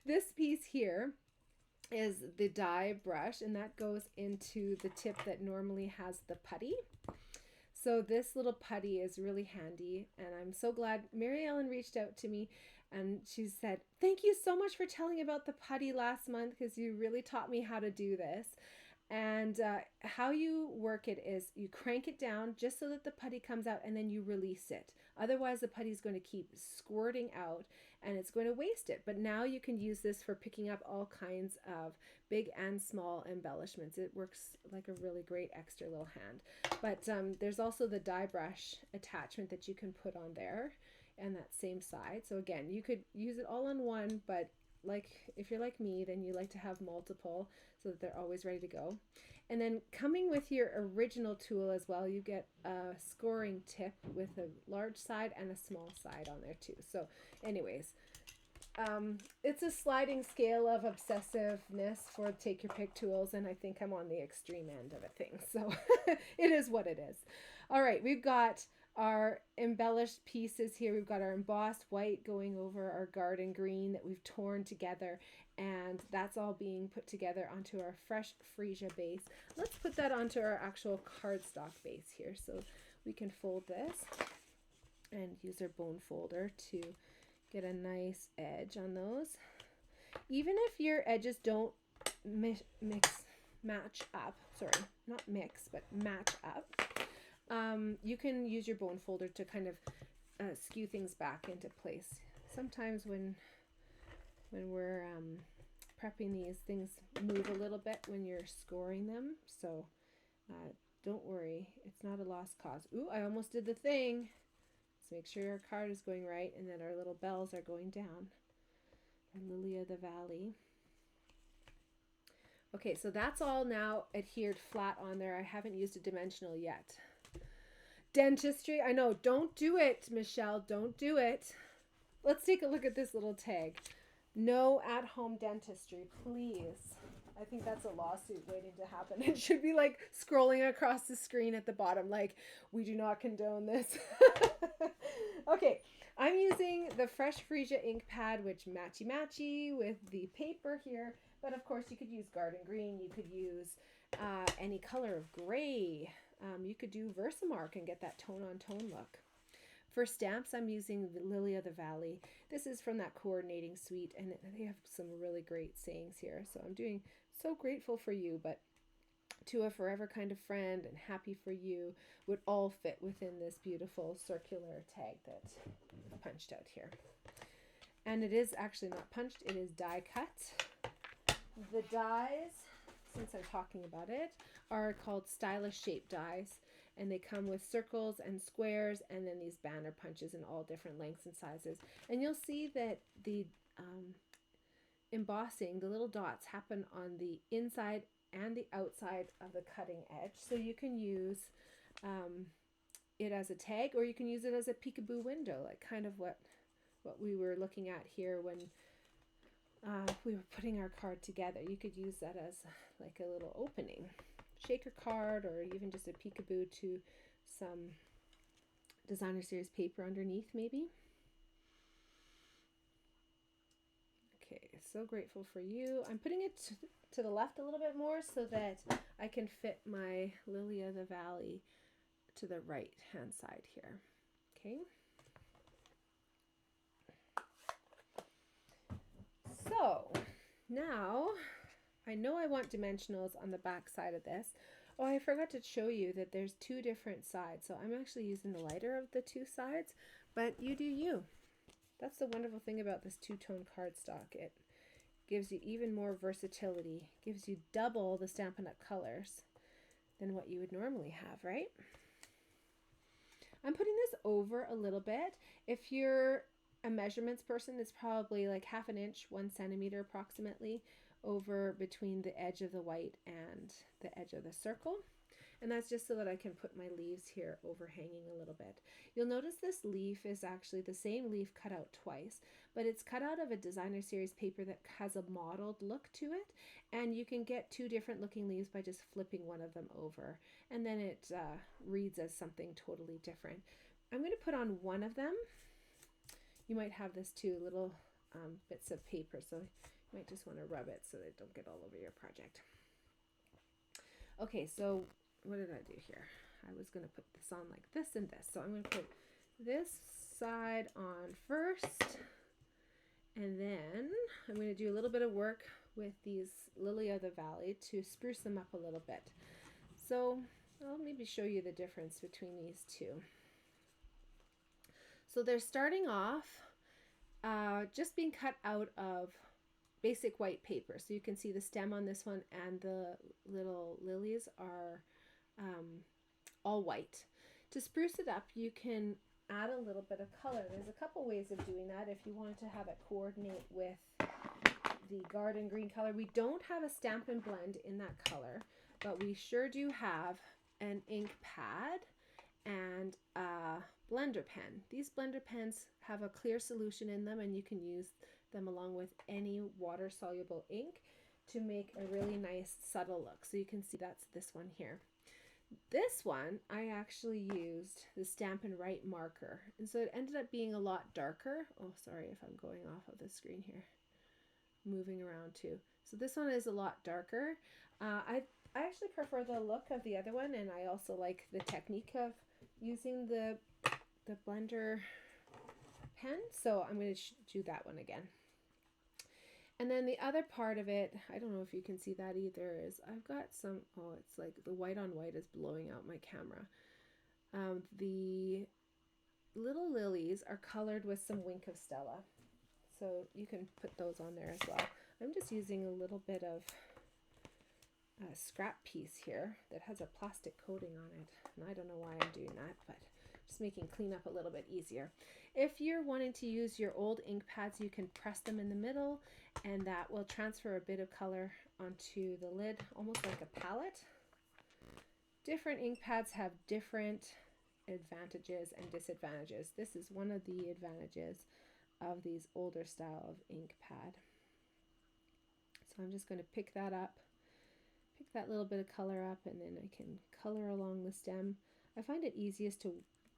This piece here is the die brush, and that goes into the tip that normally has the putty. So this little putty is really handy, and I'm so glad Mary Ellen reached out to me and she said, thank you so much for telling about the putty last month because you really taught me how to do this. And how you work it is you crank it down just so that the putty comes out, and then you release it. Otherwise the putty is going to keep squirting out and it's going to waste it. But now you can use this for picking up all kinds of big and small embellishments. It works like a really great extra little hand. But there's also the die brush attachment that you can put on there and that same side. So again, you could use it all on one, but like if you're like me, then you like to have multiple so that they're always ready to go. And then coming with your original tool as well, you get a scoring tip with a large side and a small side on there too. So anyways, it's a sliding scale of obsessiveness for take your pick tools, and I think I'm on the extreme end of a thing. So it is what it is. All right, we've got our embellished pieces here. We've got our embossed white going over our garden green that we've torn together, and that's all being put together onto our fresh freesia base. Let's put that onto our actual cardstock base here. So we can fold this and use our bone folder to get a nice edge on those. Even if your edges don't match up, sorry, not mix, but match up, you can use your bone folder to kind of skew things back into place. Sometimes when we're prepping these, things move a little bit when you're scoring them, so don't worry, it's not a lost cause. Ooh, I almost did the thing. Let's make sure our card is going right and that our little bells are going down. Our lily of the valley. Okay, so that's all now adhered flat on there. I haven't used a dimensional yet. Dentistry, I know, don't do it, Michelle, don't do it. Let's take a look at this little tag. No at-home dentistry, please. I think that's a lawsuit waiting to happen. It should be like scrolling across the screen at the bottom, like, we do not condone this. Okay, I'm using the Fresh Freesia ink pad, which matchy with the paper here. But of course, you could use garden green. You could use any color of gray. You could do Versamark and get that tone-on-tone look. For stamps, I'm using Lily of the Valley. This is from that coordinating suite, and they have some really great sayings here. So I'm doing So Grateful for You, but To a Forever Kind of Friend and Happy for You would all fit within this beautiful circular tag that I've punched out here. And it is actually not punched, it is die cut. The dies, since I'm talking about it, are called stylish shape dies, and they come with circles and squares and then these banner punches in all different lengths and sizes. And you'll see that the embossing, the little dots, happen on the inside and the outside of the cutting edge. So you can use it as a tag, or you can use it as a peekaboo window, like kind of what we were looking at here when we were putting our card together. You could use that as like a little opening shaker card, or even just a peekaboo to some designer series paper underneath maybe. Okay, So Grateful for You. I'm putting it to the left a little bit more so that I can fit my Lily of the Valley to the right hand side here. Okay. So now I know I want dimensionals on the back side of this. Oh, I forgot to show you that there's two different sides. So I'm actually using the lighter of the two sides, but you do you. That's the wonderful thing about this two-tone cardstock. It gives you even more versatility, gives you double the Stampin' Up! Colors than what you would normally have, right? I'm putting this over a little bit. If you're a measurements person, it's probably like 1/2 inch, 1 centimeter approximately, over between the edge of the white and the edge of the circle. And that's just so that I can put my leaves here overhanging a little bit. You'll notice this leaf is actually the same leaf cut out twice, but it's cut out of a designer series paper that has a mottled look to it. And you can get two different looking leaves by just flipping one of them over. And then it reads as something totally different. I'm going to put on one of them. You might have this too, little bits of paper, so you might just want to rub it so they don't get all over your project. Okay, so what did I do here? I was going to put this on like this and this. So I'm going to put this side on first, and then I'm going to do a little bit of work with these Lily of the Valley to spruce them up a little bit. So I'll maybe show you the difference between these two. So they're starting off just being cut out of basic white paper. So you can see the stem on this one, and the little lilies are all white. To spruce it up, you can add a little bit of color. There's a couple ways of doing that if you wanted to have it coordinate with the garden green color. We don't have a Stampin' blend in that color, but we sure do have an ink pad and a blender pen. These blender pens have a clear solution in them, and you can use them along with any water soluble ink to make a really nice subtle look. So you can see that's this one here. This one I actually used the Stampin' Right marker, and so it ended up being a lot darker. Oh, sorry if I'm going off of the screen here, moving around too. So this one is a lot darker. I actually prefer the look of the other one, and I also like the technique of using the blender pen, so I'm going to do that one again. And then the other part of it, I don't know if you can see that either, is I've got some, oh, it's like the white on white is blowing out my camera. The little lilies are colored with some Wink of Stella, so you can put those on there as well. I'm just using a little bit of a scrap piece here that has a plastic coating on it, and I don't know why I'm doing that, but just making cleanup a little bit easier. If you're wanting to use your old ink pads, you can press them in the middle, and that will transfer a bit of color onto the lid, almost like a palette. Different ink pads have different advantages and disadvantages. This is one of the advantages of these older style of ink pad. So I'm just going to pick that up, pick that little bit of color up, and then I can color along the stem. I find it easiest to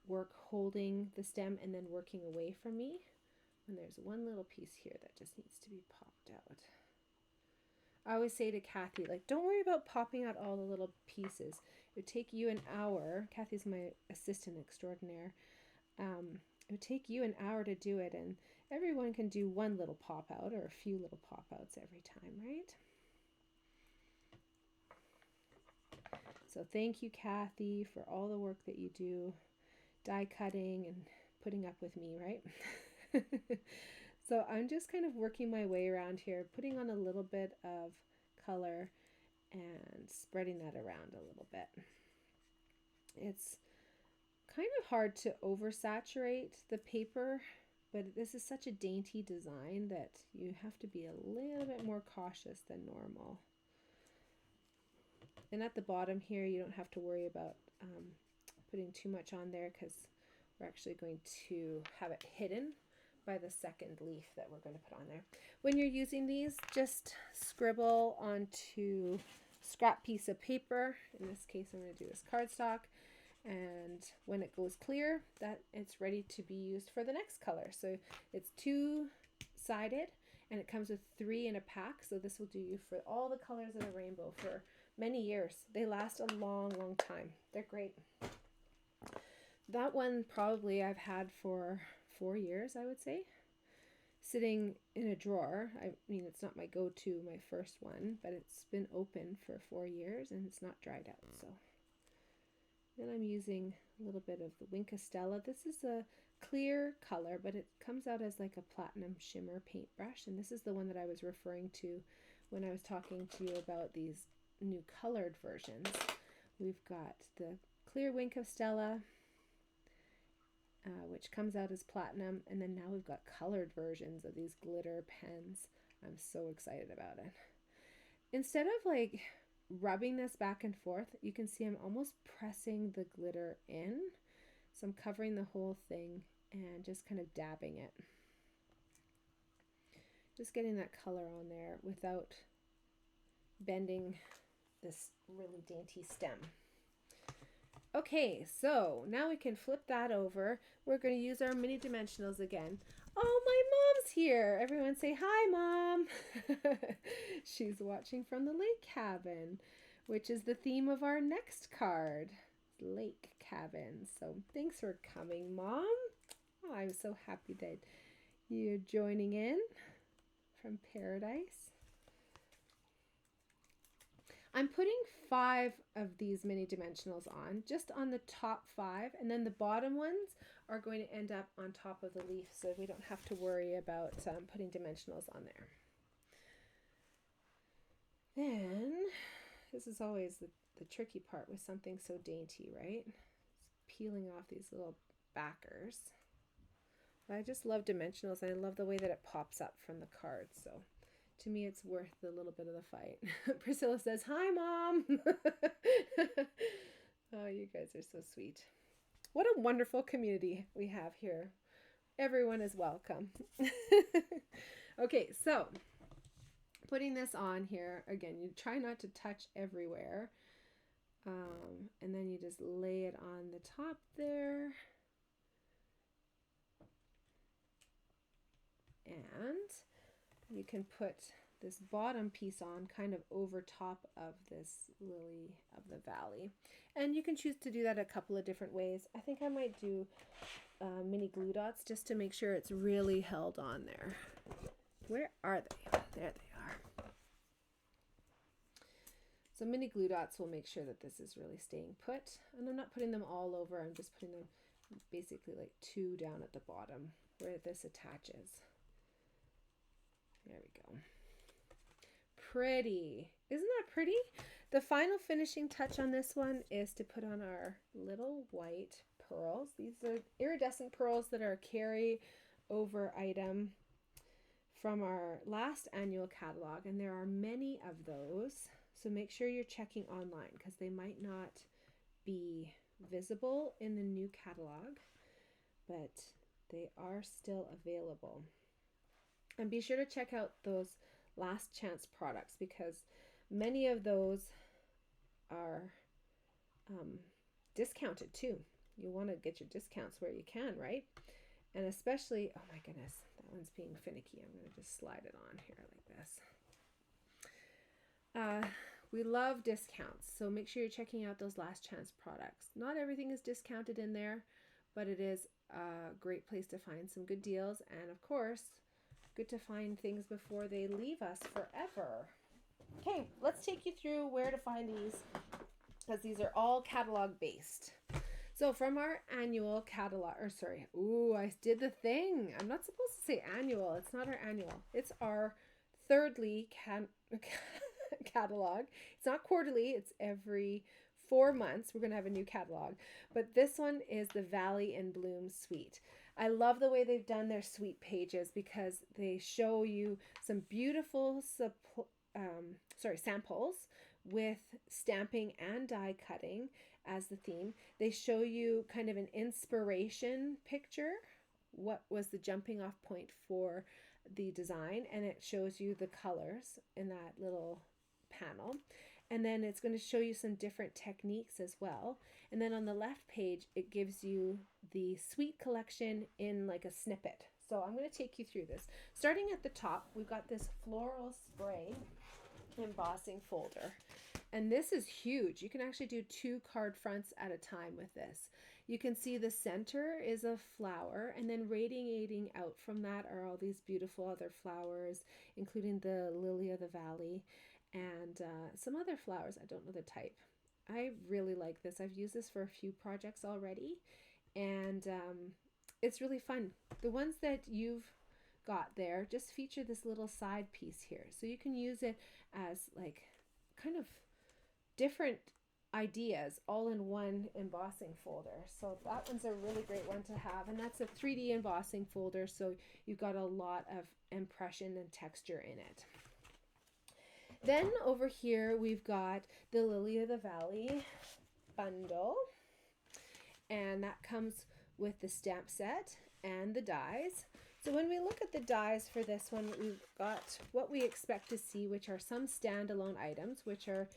work holding the stem and then working away from me. And there's one little piece here that just needs to be popped out. I always say to Kathy, like, don't worry about popping out all the little pieces. It would take you an hour. Kathy's my assistant extraordinaire. It would take you an hour to do it, and everyone can do one little pop out or a few little pop outs every time, right? So thank you, Kathy, for all the work that you do, die cutting and putting up with me, right? So I'm just kind of working my way around here, putting on a little bit of color and spreading that around a little bit. It's kind of hard to oversaturate the paper, but this is such a dainty design that you have to be a little bit more cautious than normal. And at the bottom here, you don't have to worry about putting too much on there, because we're actually going to have it hidden by the second leaf that we're going to put on there. When you're using these, just scribble onto a scrap piece of paper. In this case, I'm going to do this cardstock. And when it goes clear, that it's ready to be used for the next color. So it's two-sided, and it comes with 3 in a pack. So this will do you for all the colors of the rainbow for many years. They last a long, long time. They're great. That one probably I've had for 4 years, I would say, sitting in a drawer. I mean, it's not my go-to, my first one, but it's been open for 4 years and it's not dried out. So then I'm using a little bit of the 𝙧𝙚𝙧𝙚. This is a clear color, but it comes out as like a platinum shimmer paintbrush, and this is the one that I was referring to when I was talking to you about these new colored versions. We've got the clear 𝙧𝙚𝙧𝙚, which comes out as platinum, and then now we've got colored versions of these glitter pens. I'm so excited about it. Instead of like rubbing this back and forth, you can see I'm almost pressing the glitter in. So I'm covering the whole thing and just kind of dabbing it. Just getting that color on there without bending this really dainty stem. Okay, so now we can flip that over. We're going to use our mini dimensionals again. Oh, my mom's here. Everyone say hi, Mom. She's watching from the lake cabin, which is the theme of our next card, lake cabin. So thanks for coming, Mom. Oh, I'm so happy that you're joining in from paradise. I'm putting 5 of these mini dimensionals on, just on the top 5, and then the bottom ones are going to end up on top of the leaf, so we don't have to worry about putting dimensionals on there. Then, this is always the tricky part with something so dainty, right? It's peeling off these little backers. But I just love dimensionals, and I love the way that it pops up from the card, so to me, it's worth a little bit of the fight. Priscilla says, hi, Mom. Oh, you guys are so sweet. What a wonderful community we have here. Everyone is welcome. Okay, so putting this on here, again, you try not to touch everywhere. And then you just lay it on the top there. And you can put this bottom piece on kind of over top of this lily of the valley. And you can choose to do that a couple of different ways. I think I might do mini glue dots just to make sure it's really held on there. Where are they? There they are. So mini glue dots will make sure that this is really staying put. And I'm not putting them all over. I'm just putting them basically like 2 down at the bottom where this attaches. There we go. Pretty. Isn't that pretty? The final finishing touch on this one is to put on our little white pearls. These are iridescent pearls that are a carry over item from our last annual catalog, and there are many of those. So make sure you're checking online because they might not be visible in the new catalog, but they are still available. And be sure to check out those last chance products because many of those are discounted too. You want to get your discounts where you can, right? And especially, oh my goodness, that one's being finicky. I'm going to just slide it on here like this. We love discounts, so make sure you're checking out those last chance products. Not everything is discounted in there, but it is a great place to find some good deals, and of course, good to find things before they leave us forever. Okay, let's take you through where to find these, because these are all catalog based. So from our annual catalog, or sorry, I did the thing. I'm not supposed to say annual. It's not our annual. It's our thirdly catalog. It's not quarterly. It's every 4 months. We're going to have a new catalog. But this one is the Valley in Bloom Suite. I love the way they've done their suite pages because they show you some beautiful samples with stamping and die cutting as the theme. They show you kind of an inspiration picture, what was the jumping off point for the design, and it shows you the colors in that little panel. And then it's going to show you some different techniques as well. And then on the left page, it gives you the suite collection in like a snippet. So I'm going to take you through this. Starting at the top, we've got this floral spray embossing folder. And this is huge. You can actually do 2 card fronts at a time with this. You can see the center is a flower, and then radiating out from that are all these beautiful other flowers, including the lily of the valley and some other flowers. I don't know the type. I really like this. I've used this for a few projects already, and it's really fun. The ones that you've got there just feature this little side piece here, so you can use it as like kind of different ideas all in one embossing folder. So that one's a really great one to have, and that's a 3D embossing folder, so you've got a lot of impression and texture in it. Then over here we've got the Lily of the Valley bundle, and that comes with the stamp set and the dies. So when we look at the dies for this one, we've got what we expect to see, which are some standalone items, which are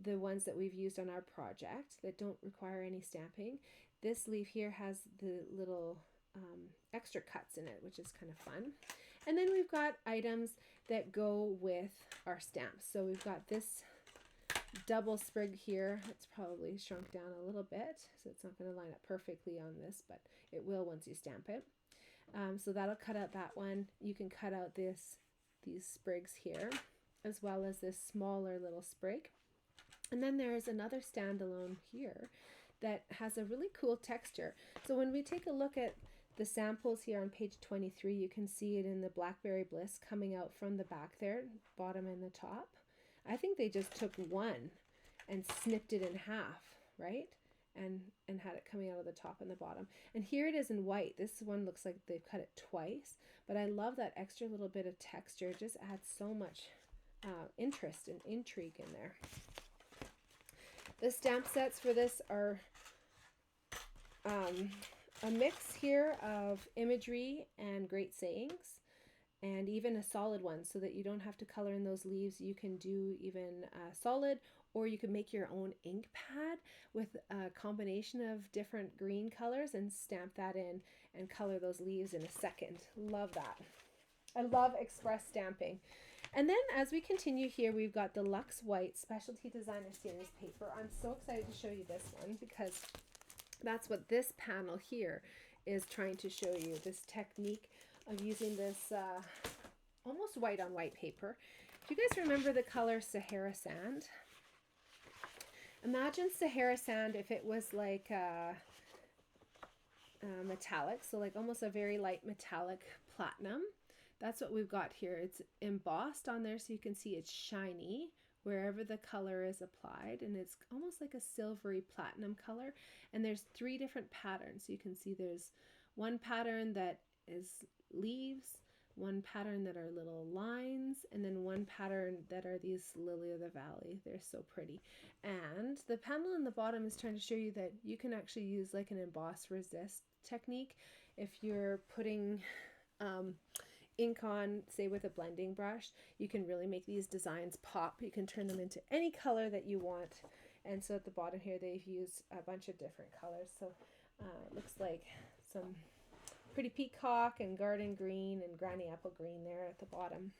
the ones that we've used on our project that don't require any stamping. This leaf here has the little extra cuts in it, which is kind of fun. And then we've got items that go with our stamps. So we've got this double sprig here. It's probably shrunk down a little bit, so it's not going to line up perfectly on this, but it will once you stamp it. So that'll cut out that one. You can cut out these sprigs here, as well as this smaller little sprig. And then there's another standalone here that has a really cool texture. So when we take a look at the samples here on page 23, you can see it in the Blackberry Bliss coming out from the back there, bottom and the top. I think they just took one and snipped it in half, right? And had it coming out of the top and the bottom. And here it is in white. This one looks like they've cut it twice, but I love that extra little bit of texture. It just adds so much interest and intrigue in there. The stamp sets for this are a mix here of imagery and great sayings, and even a solid one, so that you don't have to color in those leaves. You can do even solid, or you can make your own ink pad with a combination of different green colors and stamp that in and color those leaves in a second. Love that. I love express stamping. And then as we continue here, we've got the Luxe White Specialty Designer Series paper. I'm so excited to show you this one because that's what this panel here is trying to show you, this technique of using this almost white on white paper. Do you guys remember the color Sahara Sand? Imagine Sahara Sand if it was like metallic, so like almost a very light metallic platinum. That's what we've got here. It's embossed on there so you can see it's shiny wherever the color is applied, and it's almost like a silvery platinum color. And there's 3 different patterns. So you can see there's one pattern that is leaves, one pattern that are little lines, and then one pattern that are these lily of the valley. They're so pretty. And the panel in the bottom is trying to show you that you can actually use like an emboss resist technique if you're putting ink on, say with a blending brush, you can really make these designs pop. You can turn them into any color that you want. And so at the bottom here, they've used a bunch of different colors. So it looks like some pretty peacock and garden green and granny apple green there at the bottom.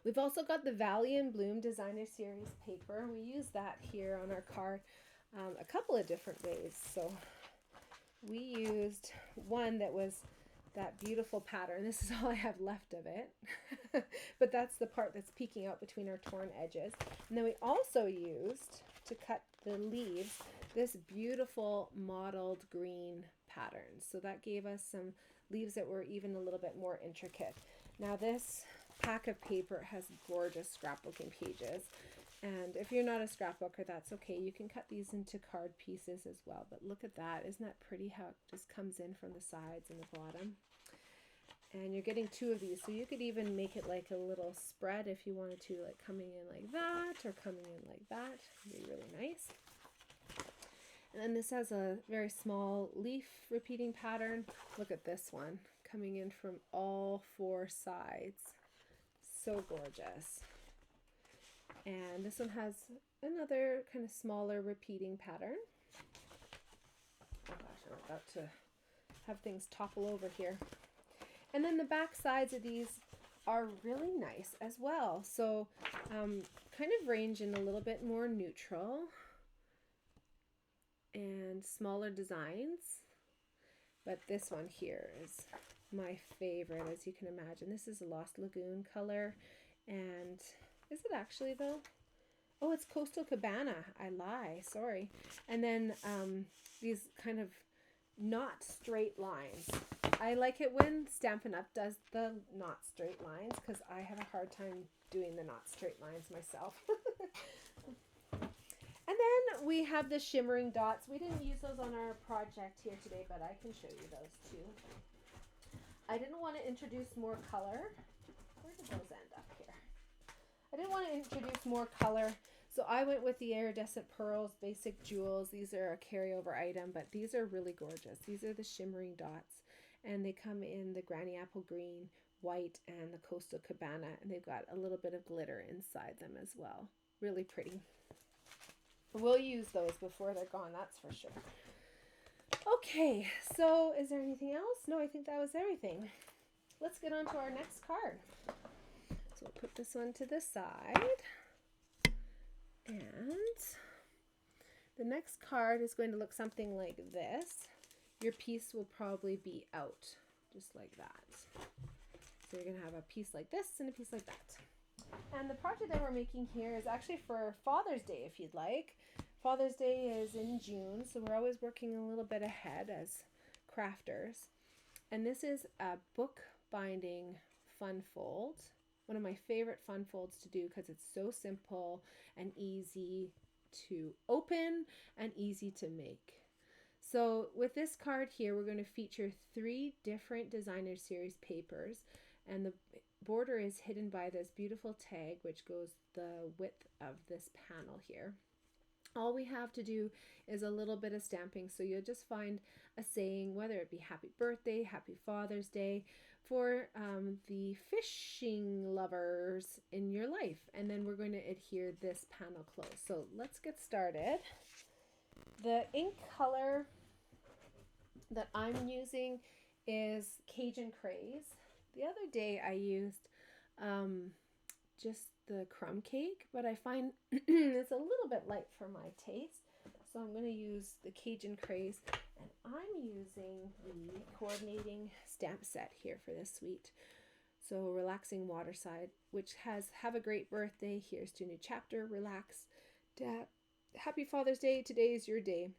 We've also got the Valley and Bloom Designer Series paper. We use that here on our card a couple of different ways. So we used one that was that beautiful pattern. This is all I have left of it. But that's the part that's peeking out between our torn edges. And then we also used, to cut the leaves, this beautiful mottled green pattern. So that gave us some leaves that were even a little bit more intricate. Now this pack of paper has gorgeous scrapbooking pages. And if you're not a scrapbooker, that's okay. You can cut these into card pieces as well. But look at that. Isn't that pretty how it just comes in from the sides and the bottom? And you're getting 2 of these. So you could even make it like a little spread if you wanted to, like coming in like that or coming in like that. It'd be really nice. And then this has a very small leaf repeating pattern. Look at this one coming in from all 4 sides. So gorgeous. And this one has another kind of smaller repeating pattern. Oh gosh, I'm about to have things topple over here. And then the back sides of these are really nice as well. So kind of range in a little bit more neutral and smaller designs. But this one here is my favorite, as you can imagine. This is a Lost Lagoon color. And is it actually though? Oh, it's Coastal Cabana. I lie, sorry. And then these kind of not straight lines. I like it when Stampin' Up! Does the not straight lines because I have a hard time doing the not straight lines myself. And then we have the shimmering dots. We didn't use those on our project here today, but I can show you those too. I didn't want to introduce more color. Where did those end up here? I didn't want to introduce more color, so I went with the iridescent pearls, basic jewels. These are a carryover item, but these are really gorgeous. These are the shimmering dots, and they come in the granny apple green, white, and the Coastal Cabana, and they've got a little bit of glitter inside them as well. Really pretty. We'll use those before they're gone, that's for sure. Okay, so is there anything else? No, I think that was everything. Let's get on to our next card. So we'll put this one to the side. And the next card is going to look something like this. Your piece will probably be out, just like that. So you're going to have a piece like this and a piece like that. And the project that we're making here is actually for Father's Day, if you'd like. Father's Day is in June, so we're always working a little bit ahead as crafters. And this is a book binding fun fold. One of my favorite fun folds to do because it's so simple and easy to open and easy to make. So with this card here, we're going to feature 3 different designer series papers, and the border is hidden by this beautiful tag which goes the width of this panel here. All we have to do is a little bit of stamping, so you'll just find a saying, whether it be happy birthday, happy Father's Day, for the fishing lovers in your life. And then we're going to adhere this panel close. So let's get started. The ink color that I'm using is Cajun Craze. The other day I used just the crumb cake, but I find it's a little bit light for my taste. So I'm going to use the Cajun Craze, and I'm using the coordinating stamp set here for this suite. So Relaxing Waterside, which has Have a Great Birthday, Here's to a New Chapter, Relax, Happy Father's Day, Today is Your Day.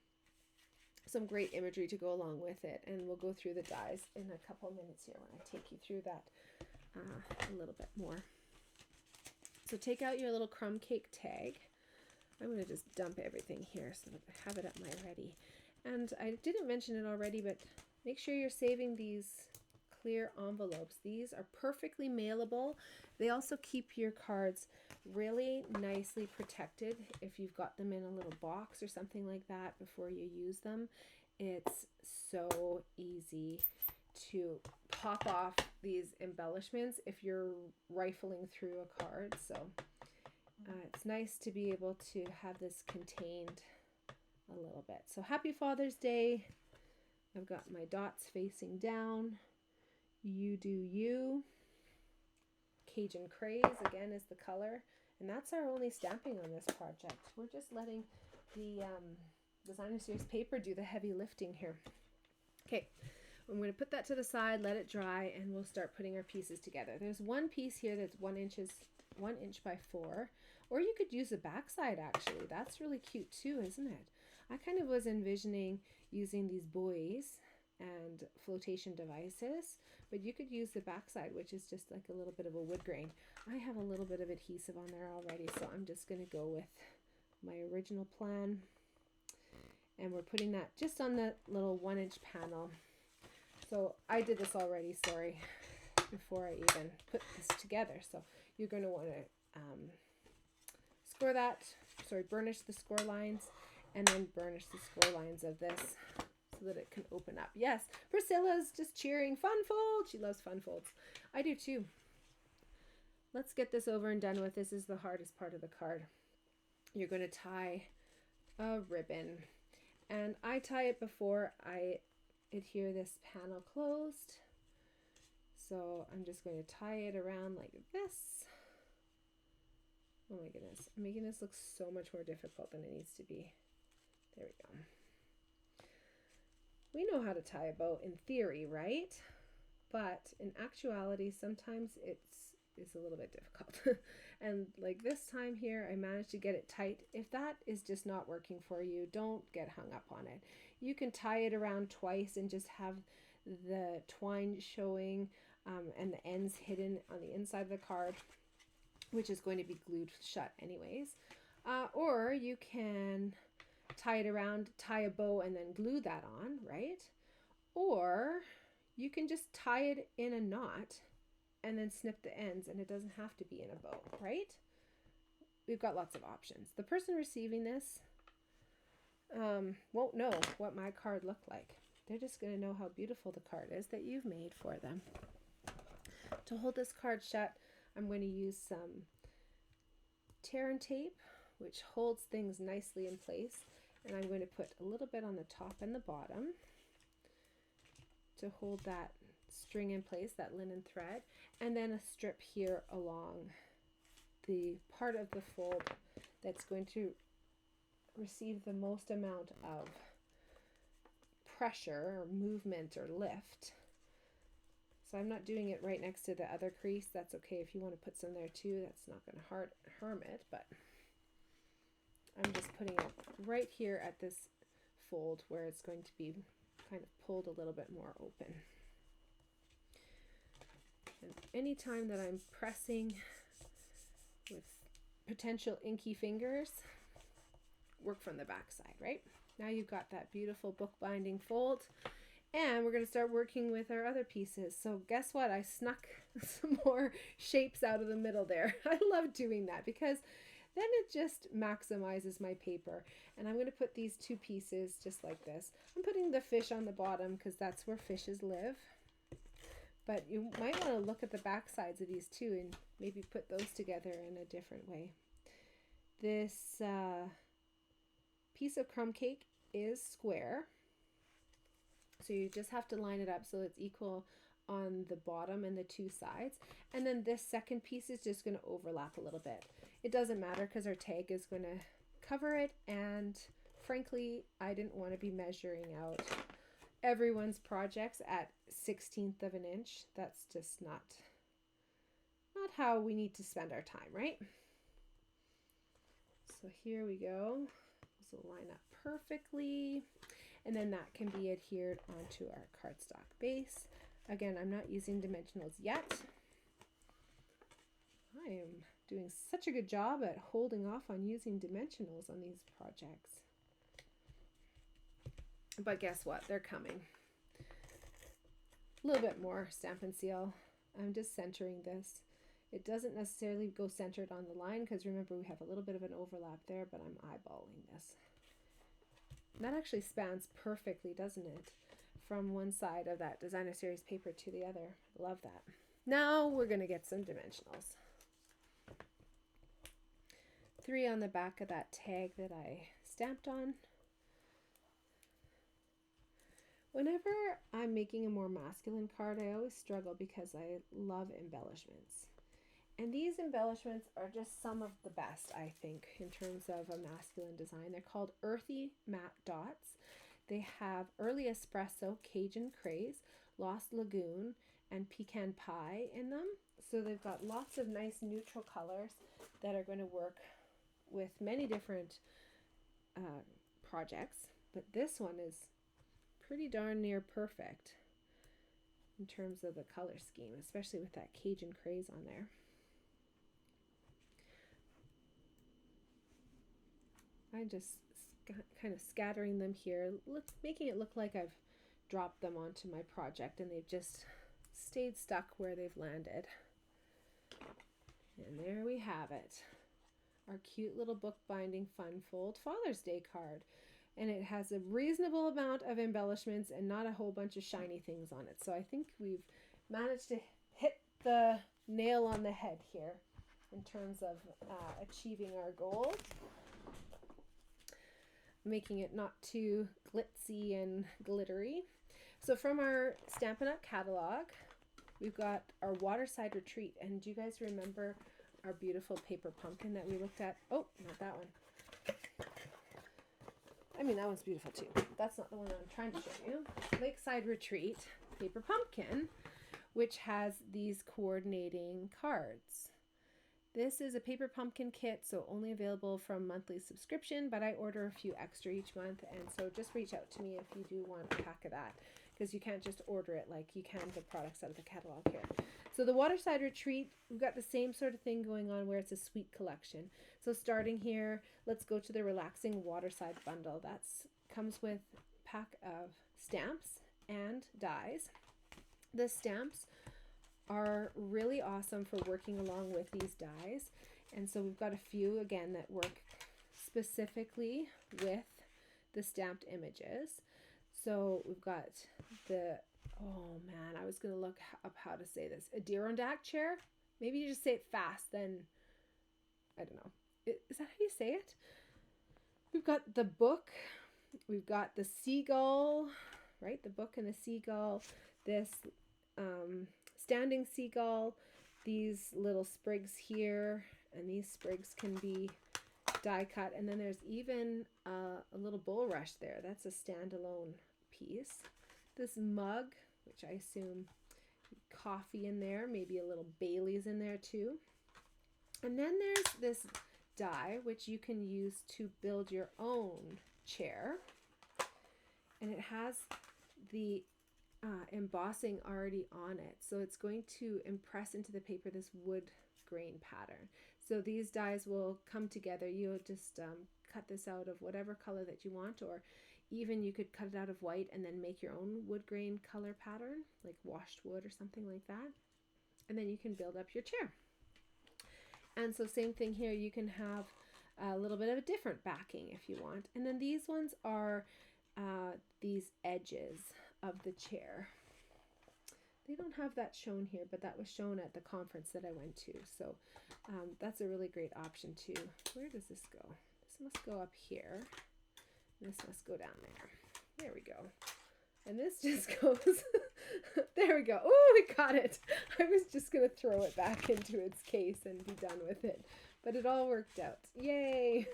Some great imagery to go along with it, and we'll go through the dies in a couple of minutes here when I take you through that a little bit more. So take out your little crumb cake tag. I'm going to just dump everything here so that I have it at my ready. And I didn't mention it already, but make sure you're saving these clear envelopes. These are perfectly mailable. They also keep your cards really nicely protected if you've got them in a little box or something like that before you use them. It's so easy to pop off these embellishments if you're rifling through a card. So it's nice to be able to have this contained a little bit. So happy Father's Day. I've got my dots facing down. You do you. Cajun Craze again is the color, and that's our only stamping on this project. We're just letting the Designer Series paper do the heavy lifting here. Okay, I'm going to put that to the side, let it dry, and we'll start putting our pieces together. There's one piece here that's 1 inch by 4, or you could use the backside actually. That's really cute too, isn't it? I kind of was envisioning using these buoys and flotation devices, but you could use the backside, which is just like a little bit of a wood grain. I have a little bit of adhesive on there already, so I'm just going to go with my original plan, and we're putting that just on the little 1 inch panel. So I did this already, sorry, before I even put this together. So you're going to want to burnish the score lines, and then burnish the score lines of this so that it can open up. Yes, Priscilla's just cheering. Fun fold. She loves fun folds. I do too. Let's get this over and done with. This is the hardest part of the card. You're going to tie a ribbon, and I tie it before I adhere this panel closed. So I'm just going to tie it around like this. Oh my goodness, I'm making this look so much more difficult than it needs to be. There we go. We know how to tie a bow in theory, right? But in actuality, sometimes it's a little bit difficult. And like this time here, I managed to get it tight. If that is just not working for you, don't get hung up on it. You can tie it around twice and just have the twine showing and the ends hidden on the inside of the card, which is going to be glued shut anyways. Or you can tie it around, tie a bow, and then glue that on, right? Or you can just tie it in a knot and then snip the ends, and it doesn't have to be in a bow, right? We've got lots of options. The person receiving this won't know what my card looked like. They're just going to know how beautiful the card is that you've made for them. To hold this card shut, I'm going to use some tear and tape, which holds things nicely in place. And I'm going to put a little bit on the top and the bottom to hold that string in place, that linen thread, and then a strip here along the part of the fold that's going to receive the most amount of pressure or movement or lift. So I'm not doing it right next to the other crease. That's okay if you want to put some there too. That's not going to harm it, but I'm just putting it right here at this fold where it's going to be kind of pulled a little bit more open. And anytime that I'm pressing with potential inky fingers, work from the back side, right? Now you've got that beautiful bookbinding fold, and we're going to start working with our other pieces. So guess what? I snuck some more shapes out of the middle there. I love doing that because then it just maximizes my paper. And I'm going to put these two pieces just like this. I'm putting the fish on the bottom because that's where fishes live. But you might want to look at the back sides of these two and maybe put those together in a different way. This piece of crumb cake is square. So you just have to line it up so it's equal on the bottom and the two sides. And then this second piece is just going to overlap a little bit. It doesn't matter because our tag is going to cover it. And frankly, I didn't want to be measuring out everyone's projects at 1/16 of an inch. That's just not how we need to spend our time, right? So here we go. This will line up perfectly. And then that can be adhered onto our cardstock base. Again, I'm not using dimensionals yet. I am doing such a good job at holding off on using dimensionals on these projects. But guess what? They're coming. A little bit more Stampin' Seal. I'm just centering this. It doesn't necessarily go centered on the line because remember we have a little bit of an overlap there, but I'm eyeballing this. And that actually spans perfectly, doesn't it? from one side of that designer series paper to the other. Love that. Now we're going to get some dimensionals. 3 on the back of that tag that I stamped on. Whenever I'm making a more masculine card, I always struggle because I love embellishments. And these embellishments are just some of the best, I think, in terms of a masculine design. They're called Earthy Matte Dots. They have Early Espresso, Cajun Craze, Lost Lagoon, and Pecan Pie in them. So they've got lots of nice neutral colors that are going to work with many different projects. But this one is pretty darn near perfect in terms of the color scheme, especially with that Cajun Craze on there. I'm just kind of scattering them here, making it look like I've dropped them onto my project and they've just stayed stuck where they've landed. And there we have it. Our cute little bookbinding fun fold Father's Day card. And it has a reasonable amount of embellishments and not a whole bunch of shiny things on it. So I think we've managed to hit the nail on the head here in terms of achieving our goal. Making it not too glitzy and glittery. So from our Stampin' Up! Catalog, we've got our Waterside Retreat. And do you guys remember our beautiful paper pumpkin that we looked at? Oh, not that one. I mean, that one's beautiful too. That's not the one I'm trying to show you. Lakeside Retreat paper pumpkin, which has these coordinating cards. This is a paper pumpkin kit, so only available from monthly subscription, but I order a few extra each month, and so just reach out to me if you do want a pack of that, because you can't just order it like you can the products out of the catalog here. So the Waterside Retreat, we've got the same sort of thing going on where it's a sweet collection. So starting here, let's go to the Relaxing Waterside Bundle. That comes with a pack of stamps and dies. The stamps are really awesome for working along with these dies, and so we've got a few again that work specifically with the stamped images. So we've got the, oh man, I was gonna look up how to say this, 𝙎𝙪𝙥𝙥 chair. Maybe you just say it fast, then I don't know, is that how you say it? We've got the book, we've got the seagull, right, the book and the seagull, this standing seagull, these little sprigs here, and these sprigs can be die cut, and then there's even a little bulrush there. That's a standalone piece. This mug, which I assume coffee in there, maybe a little Bailey's in there too. And then there's this die which you can use to build your own chair, and it has the embossing already on it, so it's going to impress into the paper this wood grain pattern. So these dies will come together. You'll just cut this out of whatever color that you want, or even you could cut it out of white and then make your own wood grain color pattern, like washed wood or something like that, and then you can build up your chair. And so same thing here, you can have a little bit of a different backing if you want. And then these ones are these edges of the chair. They don't have that shown here, but that was shown at the conference that I went to. So that's a really great option too. Where does this go? This must go up here. This must go down there. There we go. And this just goes, there we go. Oh, we got it. I was just going to throw it back into its case and be done with it. But it all worked out. Yay!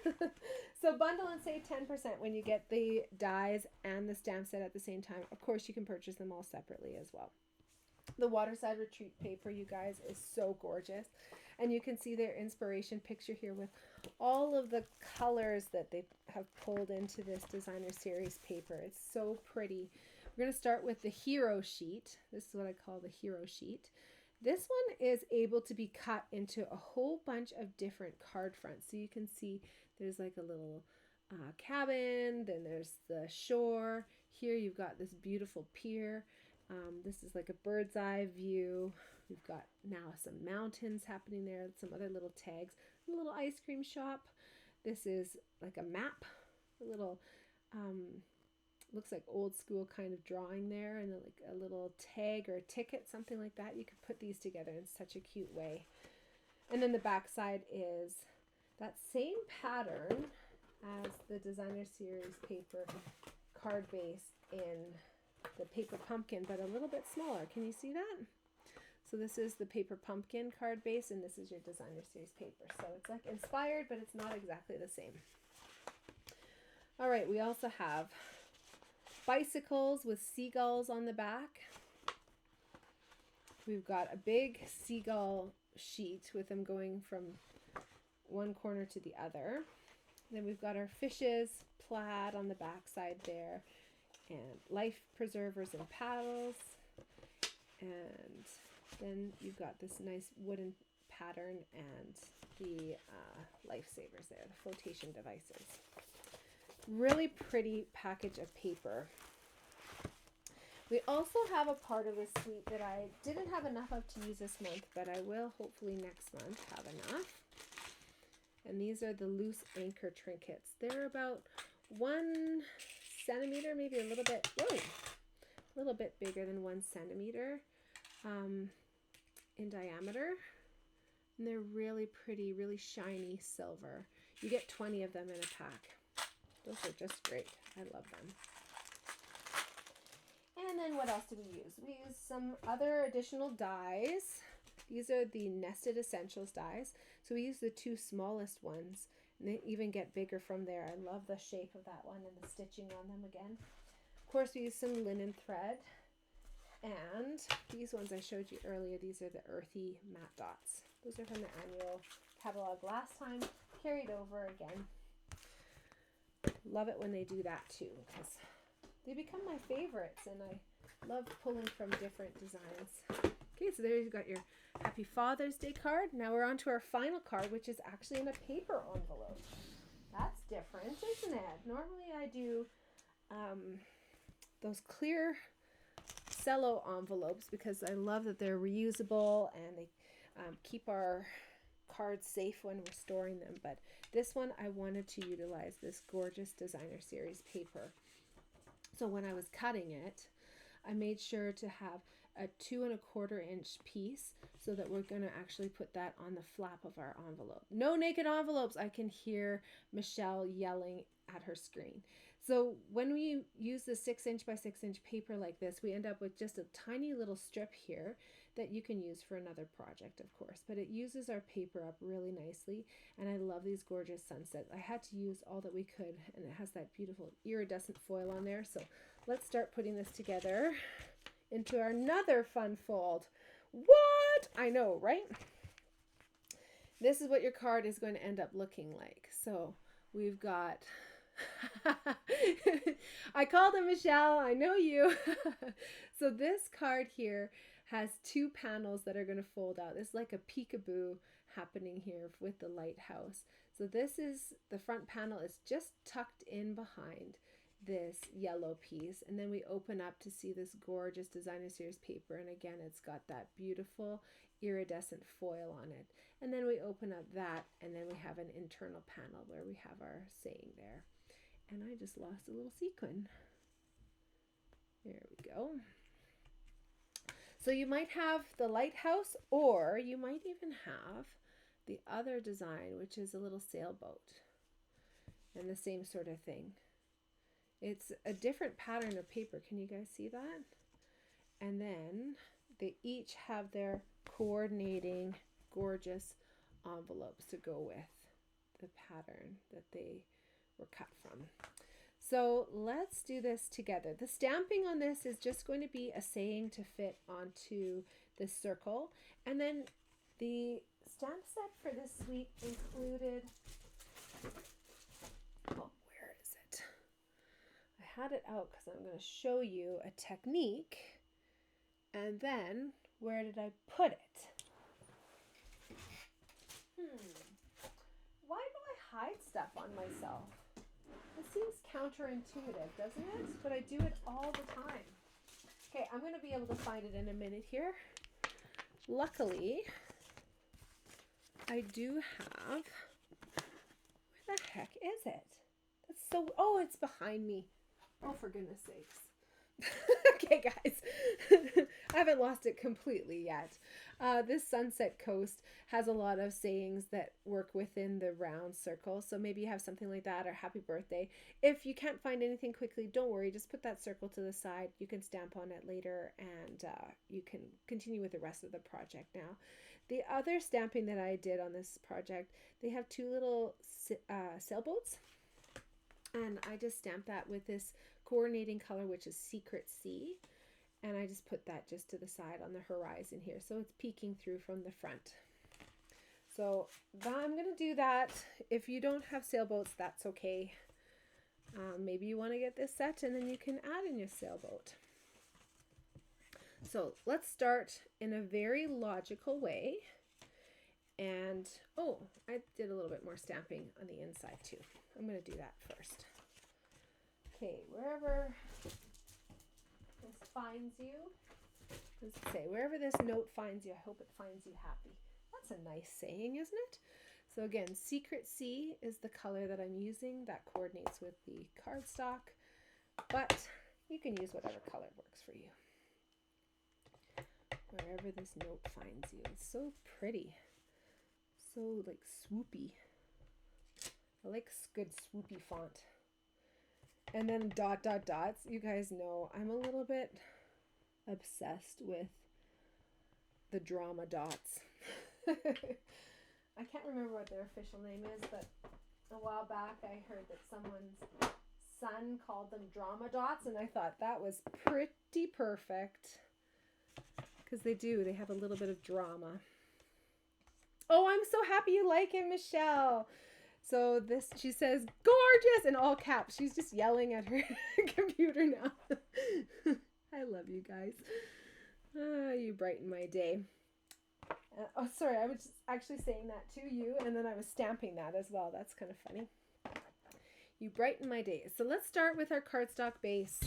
So bundle and save 10% when you get the dies and the stamp set at the same time. Of course, you can purchase them all separately as well. The Waterside Retreat paper, you guys, is so gorgeous. And you can see their inspiration picture here with all of the colors that they have pulled into this designer series paper. It's so pretty. We're going to start with the hero sheet. This is what I call the hero sheet. This one is able to be cut into a whole bunch of different card fronts. So you can see there's like a little cabin, then there's the shore. Here you've got this beautiful pier. This is like a bird's eye view. We've got now some mountains happening there, some other little tags, a little ice cream shop. This is like a map, a little looks like old school kind of drawing there, and like a little tag or a ticket, something like that. You could put these together in such a cute way. And then the back side is that same pattern as the designer series paper card base in the paper pumpkin, but a little bit smaller. Can you see that? So this is the paper pumpkin card base, and this is your designer series paper. So it's like inspired, but it's not exactly the same. All right, we also have bicycles with seagulls on the back. We've got a big seagull sheet with them going from one corner to the other. Then we've got our fishes, plaid on the back side there, and life preservers and paddles. And then you've got this nice wooden pattern and the lifesavers there, the flotation devices. Really pretty package of paper. We also have a part of this suite that I didn't have enough of to use this month, but I will hopefully next month have enough. And these are the loose anchor trinkets. They're about 1 centimeter, maybe a little bit, whoa, a little bit bigger than 1 centimeter in diameter. And they're really pretty, really shiny silver. You get 20 of them in a pack. Those are just great. I love them. And then what else do we use? We use some other additional dies. These are the Nested Essentials dies. So we use the 2 smallest ones, and they even get bigger from there. I love the shape of that one and the stitching on them again. Of course, we use some linen thread. And these ones I showed you earlier, these are the earthy matte dots. Those are from the annual catalog last time, carried over again. Love it when they do that too, because they become my favorites, and I love pulling from different designs. Okay, so there you've got your Happy Father's Day card. Now we're on to our final card, which is actually in a paper envelope. That's different, isn't it? Normally I do those clear cello envelopes because I love that they're reusable and they keep our cards safe when we're storing them. But this one, I wanted to utilize this gorgeous designer series paper. So when I was cutting it, I made sure to have a 2 1/4 inch piece so that we're going to actually put that on the flap of our envelope. No naked envelopes. I can hear Michelle yelling at her screen. So when we use the 6 inch by 6 inch paper like this, we end up with just a tiny little strip here that you can use for another project, of course, but it uses our paper up really nicely. And I love these gorgeous sunsets. I had to use all that we could, and it has that beautiful iridescent foil on there. So let's start putting this together into another fun fold. What? I know, right? This is what your card is going to end up looking like. So we've got I called him Michelle. I know you. So this card here has 2 panels that are going to fold out. It's like a peekaboo happening here with the lighthouse. So this is the front panel is just tucked in behind this yellow piece, and then we open up to see this gorgeous designer series paper, and again it's got that beautiful iridescent foil on it. And then we open up that, and then we have an internal panel where we have our saying there. And I just lost a little sequin. There we go. So you might have the lighthouse, or you might even have the other design, which is a little sailboat, and the same sort of thing. It's a different pattern of paper. Can you guys see that? And then they each have their coordinating gorgeous envelopes to go with the pattern that they were cut from. So let's do this together. The stamping on this is just going to be a saying to fit onto this circle. And then the stamp set for this suite included, oh, where is it? I had it out because I'm going to show you a technique. And then where did I put it? Why do I hide stuff on myself? It seems counterintuitive, doesn't it? But I do it all the time. Okay, I'm going to be able to find it in a minute here. Luckily, I do have, where the heck is it? That's so, oh, it's behind me. Oh, for goodness sakes. Okay, guys. I haven't lost it completely yet. This Sunset Coast has a lot of sayings that work within the round circle. So maybe you have something like that, or happy birthday. If you can't find anything quickly, don't worry. Just put that circle to the side. You can stamp on it later, and you can continue with the rest of the project now. The other stamping that I did on this project, they have two little sailboats. And I just stamped that with this coordinating color, which is Secret Sea. And I just put that just to the side on the horizon here. So it's peeking through from the front. So I'm going to do that. If you don't have sailboats, that's okay. Maybe you want to get this set and then you can add in your sailboat. So let's start in a very logical way. And, oh, I did a little bit more stamping on the inside too. I'm going to do that first. Okay, wherever this finds you, what does it say? Wherever this note finds you, I hope it finds you happy. That's a nice saying, isn't it? So again, Secret Sea is the color that I'm using. That coordinates with the cardstock, but you can use whatever color works for you. Wherever this note finds you. It's so pretty. So like swoopy. I like good swoopy font. And then dot dot dots. You guys know I'm a little bit obsessed with the drama dots. I can't remember what their official name is, but a while back I heard that someone's son called them drama dots, and I thought that was pretty perfect. Because they do. They have a little bit of drama. Oh, I'm so happy you like it, Michelle. So this, she says, gorgeous, in all caps. She's just yelling at her computer now. I love you guys. You brighten my day. Oh, sorry, I was just actually saying that to you, and then I was stamping that as well. That's kind of funny. You brighten my day. So let's start with our cardstock base,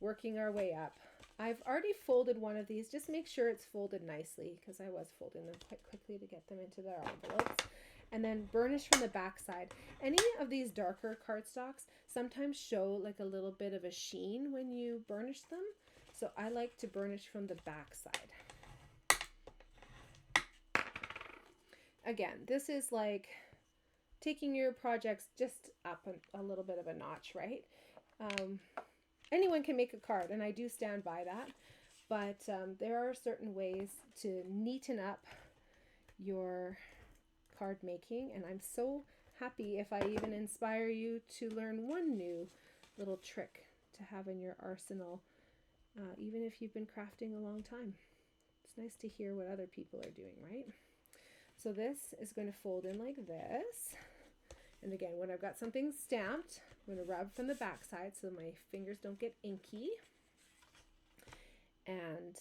working our way up. I've already folded one of these. Just make sure it's folded nicely, because I was folding them quite quickly to get them into their envelopes. And then burnish from the back side. Any of these darker cardstocks sometimes show like a little bit of a sheen when you burnish them. So I like to burnish from the back side. Again, this is like taking your projects just up a little bit of a notch, right? Anyone can make a card, and I do stand by that. But there are certain ways to neaten up your card making, and I'm so happy if I even inspire you to learn one new little trick to have in your arsenal, even if you've been crafting a long time. It's nice to hear what other people are doing, right? So this is going to fold in like this. And again, when I've got something stamped, I'm going to rub from the back side so my fingers don't get inky. And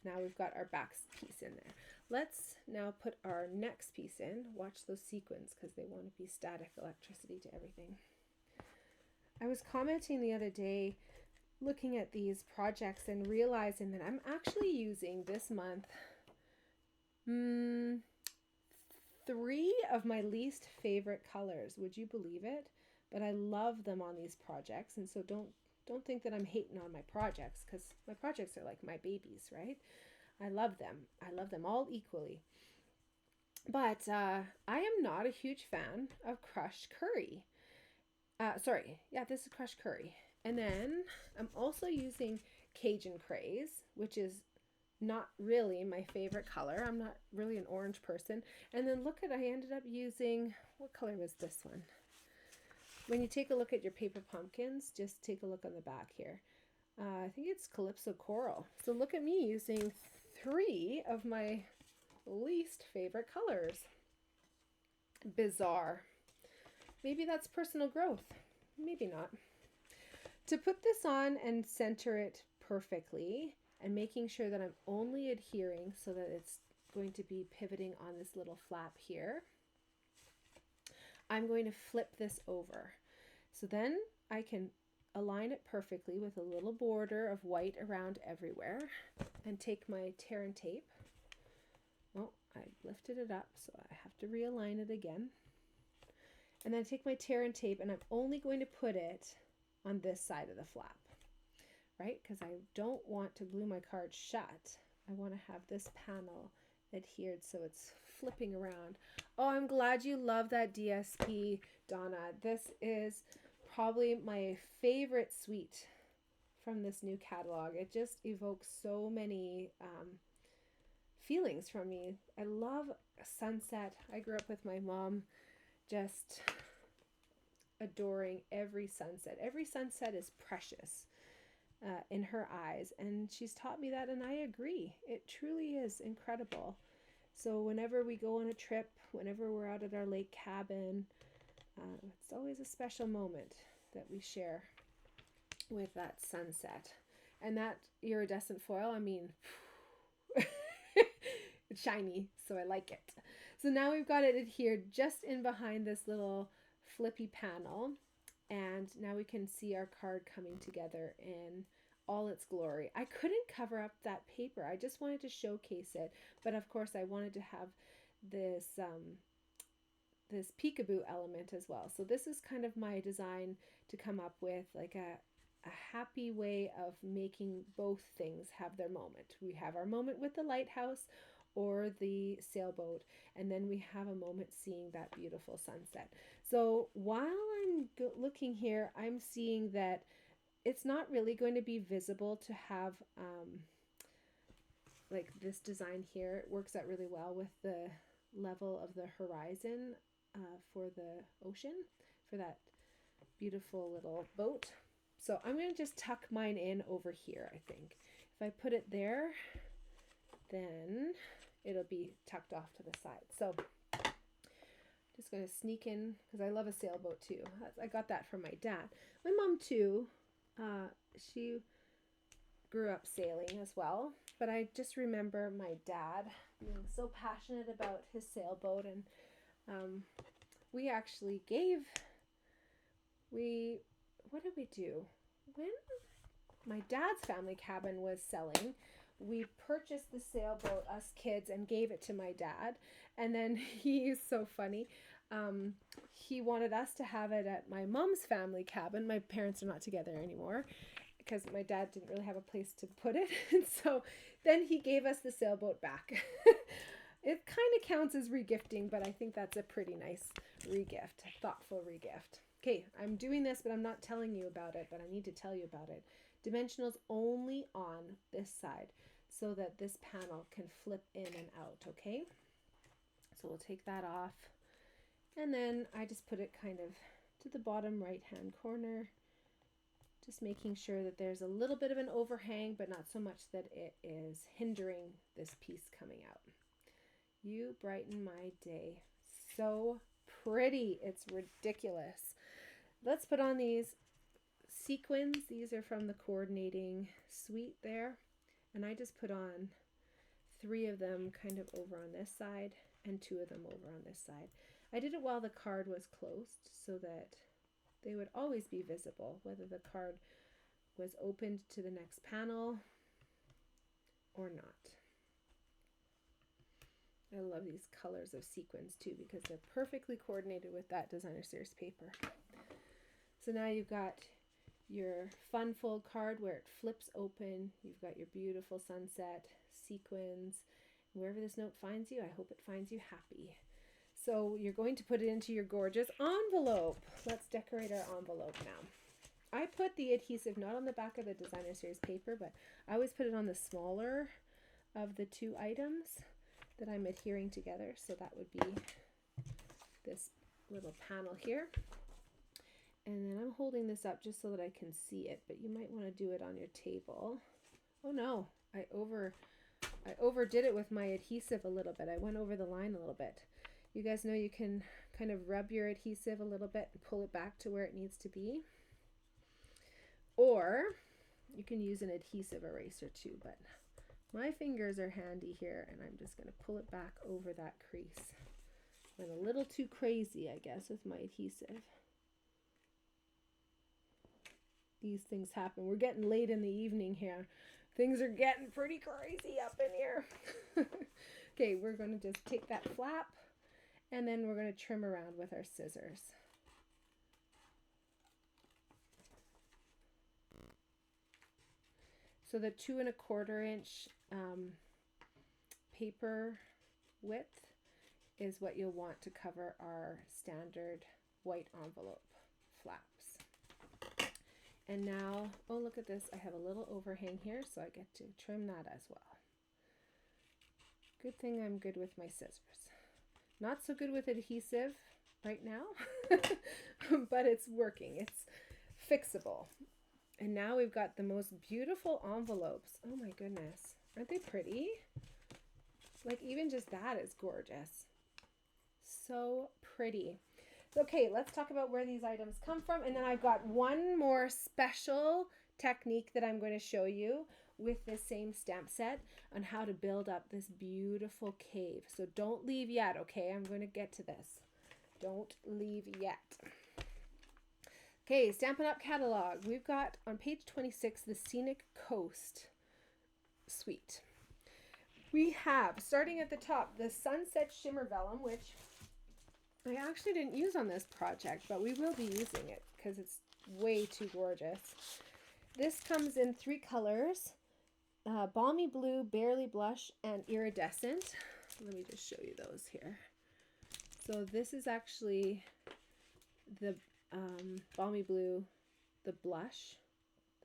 now we've got our back piece in there. Let's now put our next piece in. Watch those sequins because they want to be static electricity to everything. I was commenting the other day looking at these projects and realizing that I'm actually using this month 3 of my least favorite colors. Would you believe it? But I love them on these projects, and so don't think that I'm hating on my projects, because my projects are like my babies, right? I love them. I love them all equally. But I am not a huge fan of crushed curry. This is crushed curry. And then I'm also using Cajun Craze, which is not really my favorite color. I'm not really an orange person. And then look at, I ended up using, what color was this one? When you take a look at your paper pumpkins, just take a look on the back here. I think it's Calypso Coral. So look at me using 3 of my least favorite colors. Bizarre. Maybe that's personal growth. Maybe not. To put this on and center it perfectly, and making sure that I'm only adhering so that it's going to be pivoting on this little flap here, I'm going to flip this over. So then I can align it perfectly with a little border of white around everywhere, and take my tear and tape. Oh, I lifted it up, so I have to realign it again. And then take my tear and tape, and I'm only going to put it on this side of the flap, right? Because I don't want to glue my card shut. I want to have this panel adhered so it's flipping around. Oh, I'm glad you love that DSP, Donna. This is probably my favorite suite from this new catalog. It just evokes so many feelings from me. I love sunset. I grew up with my mom just adoring every sunset. Every sunset is precious in her eyes, and she's taught me that, and I agree. It truly is incredible. So whenever we go on a trip, whenever we're out at our lake cabin, it's always a special moment that we share with that sunset. And that iridescent foil, I mean, it's shiny, so I like it. So now we've got it adhered just in behind this little flippy panel, and now we can see our card coming together in all its glory. I couldn't cover up that paper. I just wanted to showcase it, but of course I wanted to have this this peekaboo element as well. So this is kind of my design to come up with like a happy way of making both things have their moment. We have our moment with the lighthouse or the sailboat, and then we have a moment seeing that beautiful sunset. So while I'm looking here, I'm seeing that it's not really going to be visible to have like this design here. It works out really well with the level of the horizon for the ocean, for that beautiful little boat. So I'm going to just tuck mine in over here, I think. If I put it there, then it'll be tucked off to the side. So just going to sneak in, because I love a sailboat too. I got that from my dad. My mom too, she grew up sailing as well. But I just remember my dad being so passionate about his sailboat, and we actually what did we do? When my dad's family cabin was selling, we purchased the sailboat, us kids, and gave it to my dad. And then he's so funny. He wanted us to have it at my mom's family cabin. My parents are not together anymore because my dad didn't really have a place to put it. And so then he gave us the sailboat back. It kind of counts as regifting, but I think that's a pretty nice regift, thoughtful regift. Okay, I'm doing this, but I'm not telling you about it, but I need to tell you about it. Dimensional's only on this side so that this panel can flip in and out, okay? So we'll take that off. And then I just put it kind of to the bottom right-hand corner, just making sure that there's a little bit of an overhang, but not so much that it is hindering this piece coming out. You brighten my day. So pretty. It's ridiculous. Let's put on these sequins. These are from the coordinating suite there. And I just put on 3 of them kind of over on this side and 2 of them over on this side. I did it while the card was closed so that they would always be visible, whether the card was opened to the next panel or not. I love these colors of sequins too because they're perfectly coordinated with that designer series paper. So now you've got your fun fold card where it flips open. You've got your beautiful sunset, sequins. Wherever this note finds you, I hope it finds you happy. So you're going to put it into your gorgeous envelope. Let's decorate our envelope now. I put the adhesive not on the back of the designer series paper, but I always put it on the smaller of the 2 items that I'm adhering together. So that would be this little panel here. And then I'm holding this up just so that I can see it, but you might want to do it on your table. Oh no, I overdid it with my adhesive a little bit. I went over the line a little bit. You guys know you can kind of rub your adhesive a little bit and pull it back to where it needs to be. Or you can use an adhesive eraser too, but my fingers are handy here, and I'm just going to pull it back over that crease. Went a little too crazy, I guess, with my adhesive. These things happen. We're getting late in the evening here. Things are getting pretty crazy up in here. Okay, we're going to just take that flap, and then we're going to trim around with our scissors. So the 2¼ inch paper width is what you'll want to cover our standard white envelope flaps. And now, oh, look at this. I have a little overhang here, so I get to trim that as well. Good thing I'm good with my scissors. Not so good with adhesive right now, but it's working. It's fixable. And now we've got the most beautiful envelopes. Oh my goodness. Aren't they pretty? Like even just that is gorgeous. So pretty. Okay, let's talk about where these items come from. And then I've got one more special technique that I'm going to show you with this same stamp set on how to build up this beautiful cave. So don't leave yet, okay? I'm going to get to this. Don't leave yet. Okay, Stampin' Up! Catalog. We've got on page 26 the Scenic Coast suite. We have, starting at the top, the Sunset Shimmer Vellum, which I actually didn't use on this project, but we will be using it because it's way too gorgeous. This comes in 3 colors, Balmy Blue, Barely Blush, and Iridescent. Let me just show you those here. So this is actually the Balmy Blue, the blush,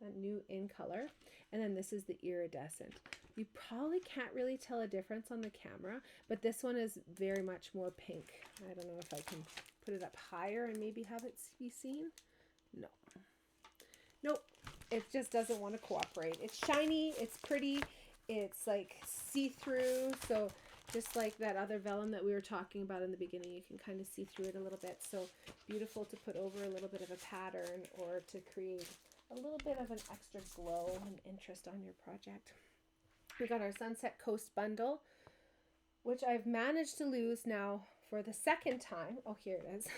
that new in color, and then this is the Iridescent. You probably can't really tell a difference on the camera, but this one is very much more pink. I don't know if I can put it up higher and maybe have it be seen. No. Nope. It just doesn't want to cooperate. It's shiny, it's pretty, it's like see-through, so just like that other vellum that we were talking about in the beginning, you can kind of see through it a little bit. So beautiful to put over a little bit of a pattern or to create a little bit of an extra glow and interest on your project. We got our Sunset Coast bundle, which I've managed to lose now for the 2nd time. Oh, here it is.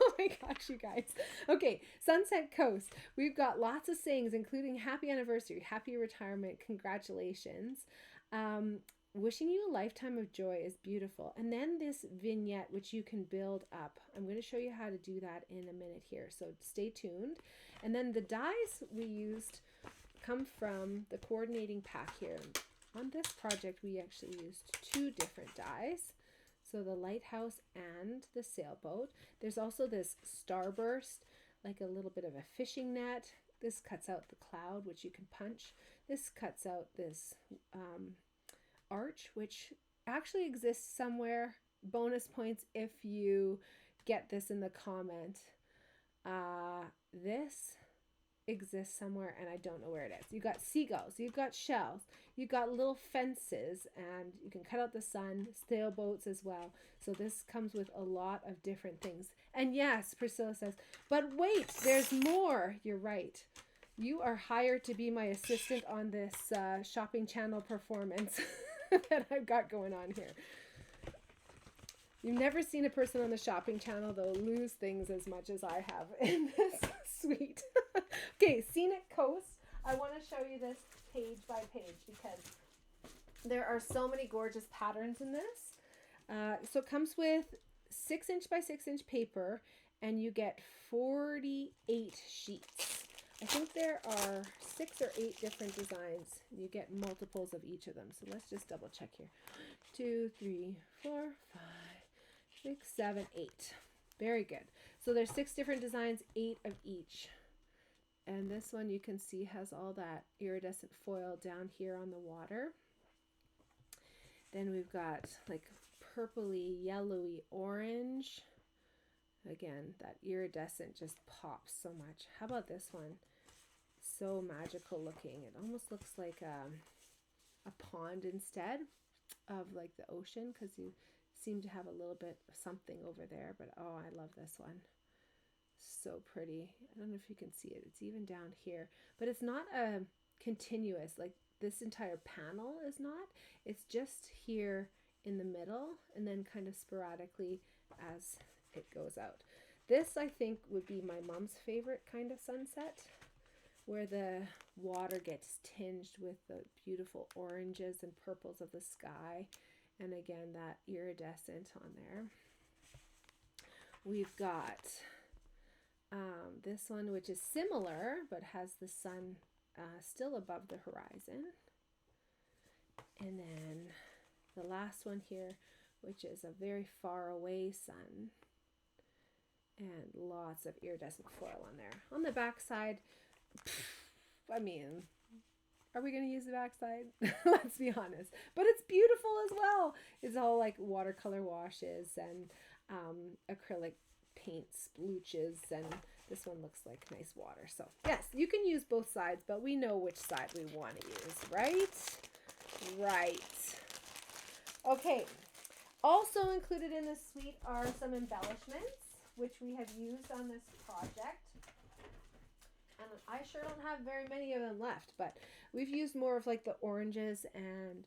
Oh my gosh, you guys. Okay, Sunset Coast. We've got lots of sayings, including happy anniversary, happy retirement, congratulations. Wishing you a lifetime of joy is beautiful. And then this vignette, which you can build up. I'm going to show you how to do that in a minute here, so stay tuned. And then the dies we used come from the coordinating pack here. On this project, we actually used 2 different dies. So the lighthouse and the sailboat. There's also this starburst, like a little bit of a fishing net. This cuts out the cloud, which you can punch. This cuts out this arch, which actually exists somewhere. Bonus points if you get this in the comment. This exists somewhere and I don't know where it is. You've got seagulls, you've got shells, you've got little fences, and you can cut out the sun, sailboats as well. So this comes with a lot of different things. And yes, Priscilla says, but wait, there's more. You're right. You are hired to be my assistant on this shopping channel performance that I've got going on here. You've never seen a person on the shopping channel, though, lose things as much as I have in this suite. Okay, Scenic Coast. I want to show you this page by page because there are so many gorgeous patterns in this. So it comes with 6" by 6" paper, and you get 48 sheets. I think there are 6 or 8 different designs. You get multiples of each of them. So let's just double check here. 2, 3, 4, 5, 6, 7, 8. Very good. So there's 6 different designs, 8 of each. And this one you can see has all that iridescent foil down here on the water. Then we've got like purpley, yellowy, orange. Again, that iridescent just pops so much. How about this one? So magical looking. It almost looks like a pond instead of like the ocean, because you seem to have a little bit of something over there. But oh, I love this one. So pretty. I don't know if you can see it. It's even down here. But it's not a continuous, like this entire panel is not. It's just here in the middle and then kind of sporadically as it goes out. This, I think, would be my mom's favorite kind of sunset, where the water gets tinged with the beautiful oranges and purples of the sky. And again, that iridescent on there. We've got this one, which is similar, but has the sun still above the horizon. And then the last one here, which is a very far away sun. And lots of iridescent foil on there. On the back side, I mean, are we going to use the back side? Let's be honest. But it's beautiful as well. It's all like watercolor washes and acrylic paint splooches, and this one looks like nice water. So yes, you can use both sides, but we know which side we want to use, right? Right. Okay. Also included in this suite are some embellishments, which we have used on this project. And I sure don't have very many of them left, but we've used more of like the oranges and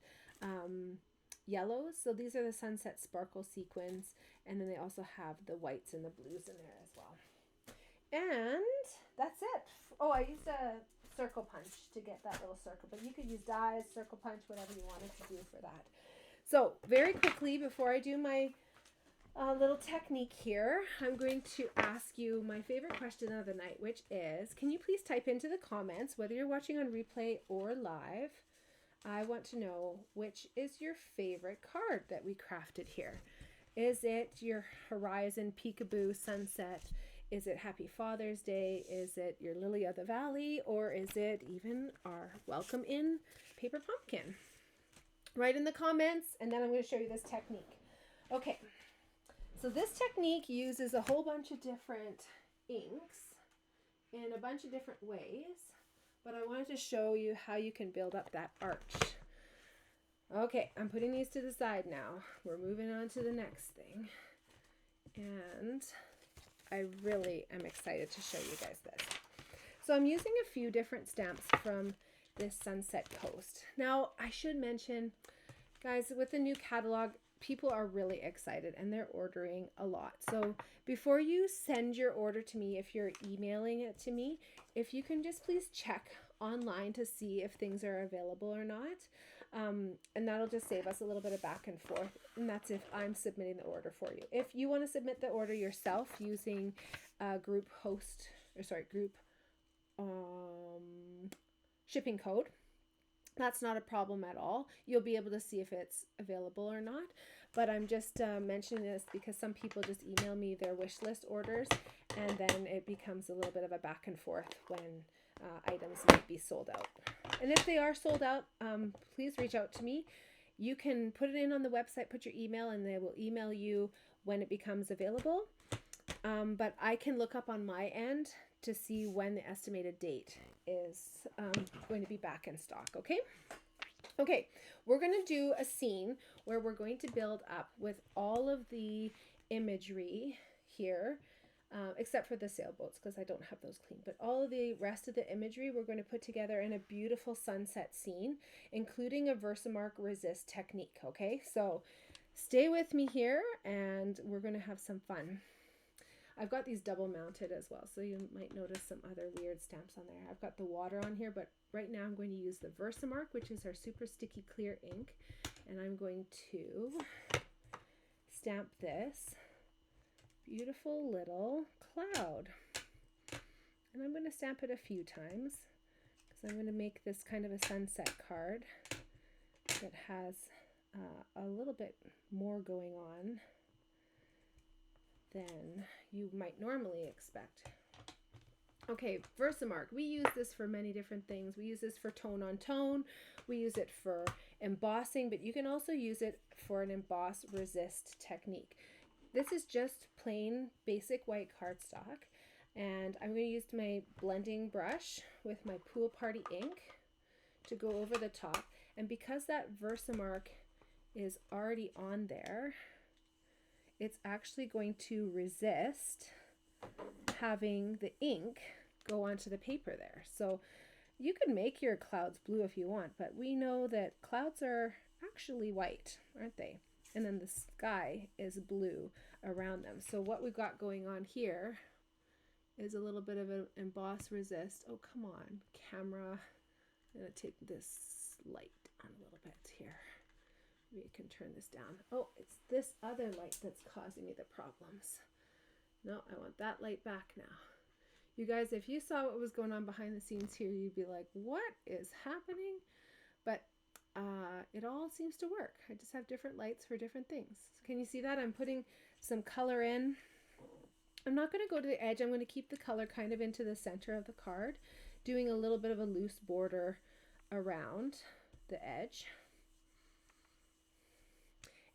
yellows. So these are the Sunset Sparkle sequins, and then they also have the whites and the blues in there as well. And that's it. Oh, I used a circle punch to get that little circle, but you could use dies, circle punch, whatever you wanted to do for that. So very quickly, before I do my little technique here, I'm going to ask you my favorite question of the night, which is, can you please type into the comments, whether you're watching on replay or live, I want to know which is your favorite card that we crafted here. Is it your Horizon Peekaboo Sunset? Is it Happy Father's Day? Is it your Lily of the Valley? Or is it even our Welcome In Paper Pumpkin? Write in the comments, and then I'm going to show you this technique. Okay, so this technique uses a whole bunch of different inks in a bunch of different ways, but I wanted to show you how you can build up that arch. Okay, I'm putting these to the side now. We're moving on to the next thing. And I really am excited to show you guys this. So I'm using a few different stamps from this Sunset Coast. Now, I should mention, guys, with the new catalog, people are really excited and they're ordering a lot. So before you send your order to me, if you're emailing it to me, if you can just please check online to see if things are available or not. And that'll just save us a little bit of back and forth. And that's if I'm submitting the order for you. If you want to submit the order yourself using group shipping code, that's not a problem at all. You'll be able to see if it's available or not. But I'm just mentioning this because some people just email me their wish list orders, and then it becomes a little bit of a back and forth when items might be sold out. And if they are sold out, please reach out to me. You can put it in on the website, put your email, and they will email you when it becomes available. But I can look up on my end to see when the estimated date is going to be back in stock, okay? Okay, we're going to do a scene where we're going to build up with all of the imagery here, except for the sailboats because I don't have those clean. But all of the rest of the imagery we're going to put together in a beautiful sunset scene, including a Versamark resist technique, okay? So stay with me here and we're going to have some fun. I've got these double mounted as well, so you might notice some other weird stamps on there. I've got the water on here, but right now I'm going to use the Versamark, which is our super sticky clear ink, and I'm going to stamp this beautiful little cloud. And I'm going to stamp it a few times because I'm going to make this kind of a sunset card that has a little bit more going on than you might normally expect. Okay, Versamark, we use this for many different things. We use this for tone on tone. We use it for embossing, but you can also use it for an emboss resist technique. This is just plain basic white cardstock, and I'm going to use my blending brush with my Pool Party ink to go over the top. And because that Versamark is already on there, it's actually going to resist having the ink go onto the paper there. So you can make your clouds blue if you want, but we know that clouds are actually white, aren't they? And then the sky is blue around them. So what we've got going on here is a little bit of an emboss resist. Oh, come on, camera. I'm going to take this light down a little bit here. Maybe you can turn this down. Oh, it's this other light that's causing me the problems. No, I want that light back now. You guys, if you saw what was going on behind the scenes here, you'd be like, what is happening? But it all seems to work. I just have different lights for different things. Can you see that? I'm putting some color in. I'm not going to go to the edge. I'm going to keep the color kind of into the center of the card, doing a little bit of a loose border around the edge.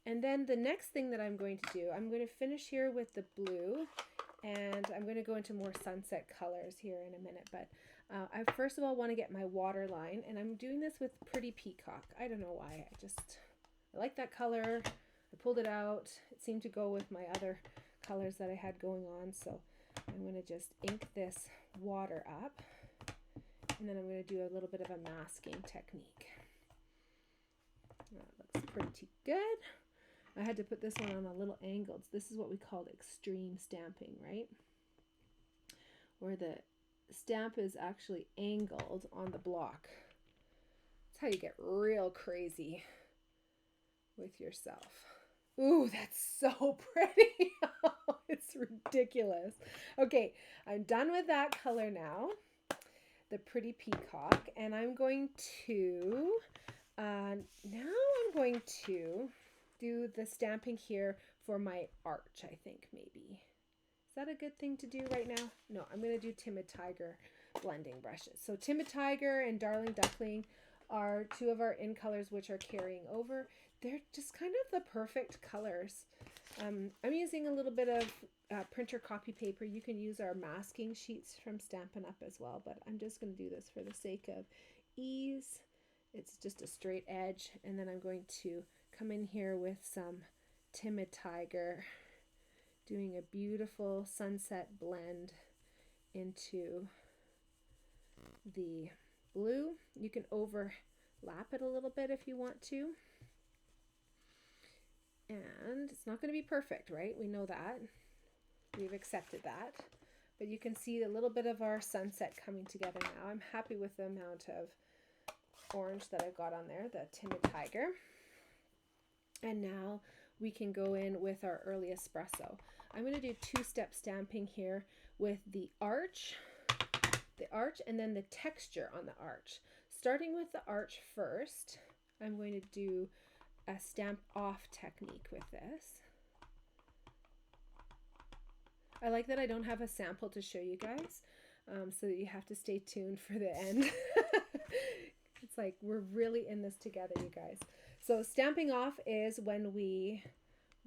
And then the next thing that I'm going to do, I'm going to finish here with the blue, and I'm going to go into more sunset colors here in a minute. But I first of all want to get my water line, and I'm doing this with Pretty Peacock. I don't know why, I like that color. I pulled it out. It seemed to go with my other colors that I had going on. So I'm going to just ink this water up, and then I'm going to do a little bit of a masking technique. That looks pretty good. I had to put this one on a little angle. This is what we call extreme stamping, right? Where the stamp is actually angled on the block. That's how you get real crazy with yourself. Ooh, that's so pretty. It's ridiculous. Okay, I'm done with that color now, the Pretty Peacock, and I'm going to, do the stamping here for my arch, I think maybe. Is that a good thing to do right now? No, I'm going to do 𝘾𝙧𝙧𝙀 blending brushes. So 𝘾𝙧𝙧𝙀 and 𝙬𝙧𝙀𝙀 are two of our in colors which are carrying over. They're just kind of the perfect colors. I'm using a little bit of printer copy paper. You can use our masking sheets from Stampin' Up! As well, but I'm just going to do this for the sake of ease. It's just a straight edge, and then I'm going to come in here with some 𝘾𝙧𝙧𝙀, doing a beautiful sunset blend into the blue. You can overlap it a little bit if you want to. And it's not going to be perfect, right? We know that. We've accepted that. But you can see a little bit of our sunset coming together now. I'm happy with the amount of orange that I've got on there, the 𝘾𝙧𝙧𝙀. And now we can go in with our early espresso. I'm going to do two-step stamping here with the arch, and then the texture on the arch. Starting with the arch first, I'm going to do a stamp off technique with this. I like that I don't have a sample to show you guys, so that you have to stay tuned for the end. It's like we're really in this together, you guys. So stamping off is when we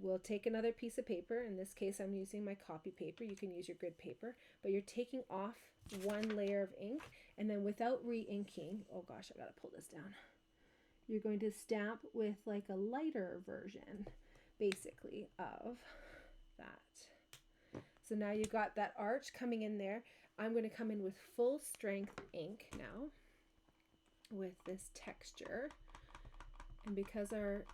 will take another piece of paper. In this case, I'm using my copy paper. You can use your grid paper, but you're taking off one layer of ink, and then without re-inking, oh gosh, I gotta pull this down. You're going to stamp with like a lighter version, basically, of that. So now you've got that arch coming in there. I'm going to come in with full strength ink now with this texture. And because our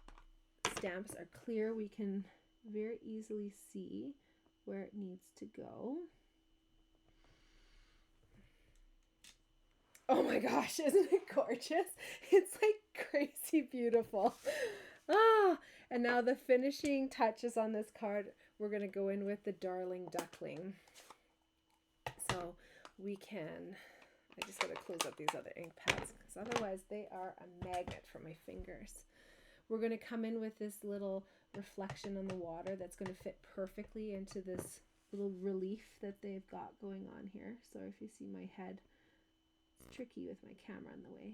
stamps are clear, we can very easily see where it needs to go. Oh my gosh, isn't it gorgeous? It's like crazy beautiful. And now the finishing touches on this card, we're going to go in with the 𝙎𝙤𝙧𝙀. So we can, I just got to close up these other ink pads because otherwise they are a magnet for my fingers. We're going to come in with this little reflection on the water that's going to fit perfectly into this little relief that they've got going on here. Sorry if you see my head. It's tricky with my camera in the way.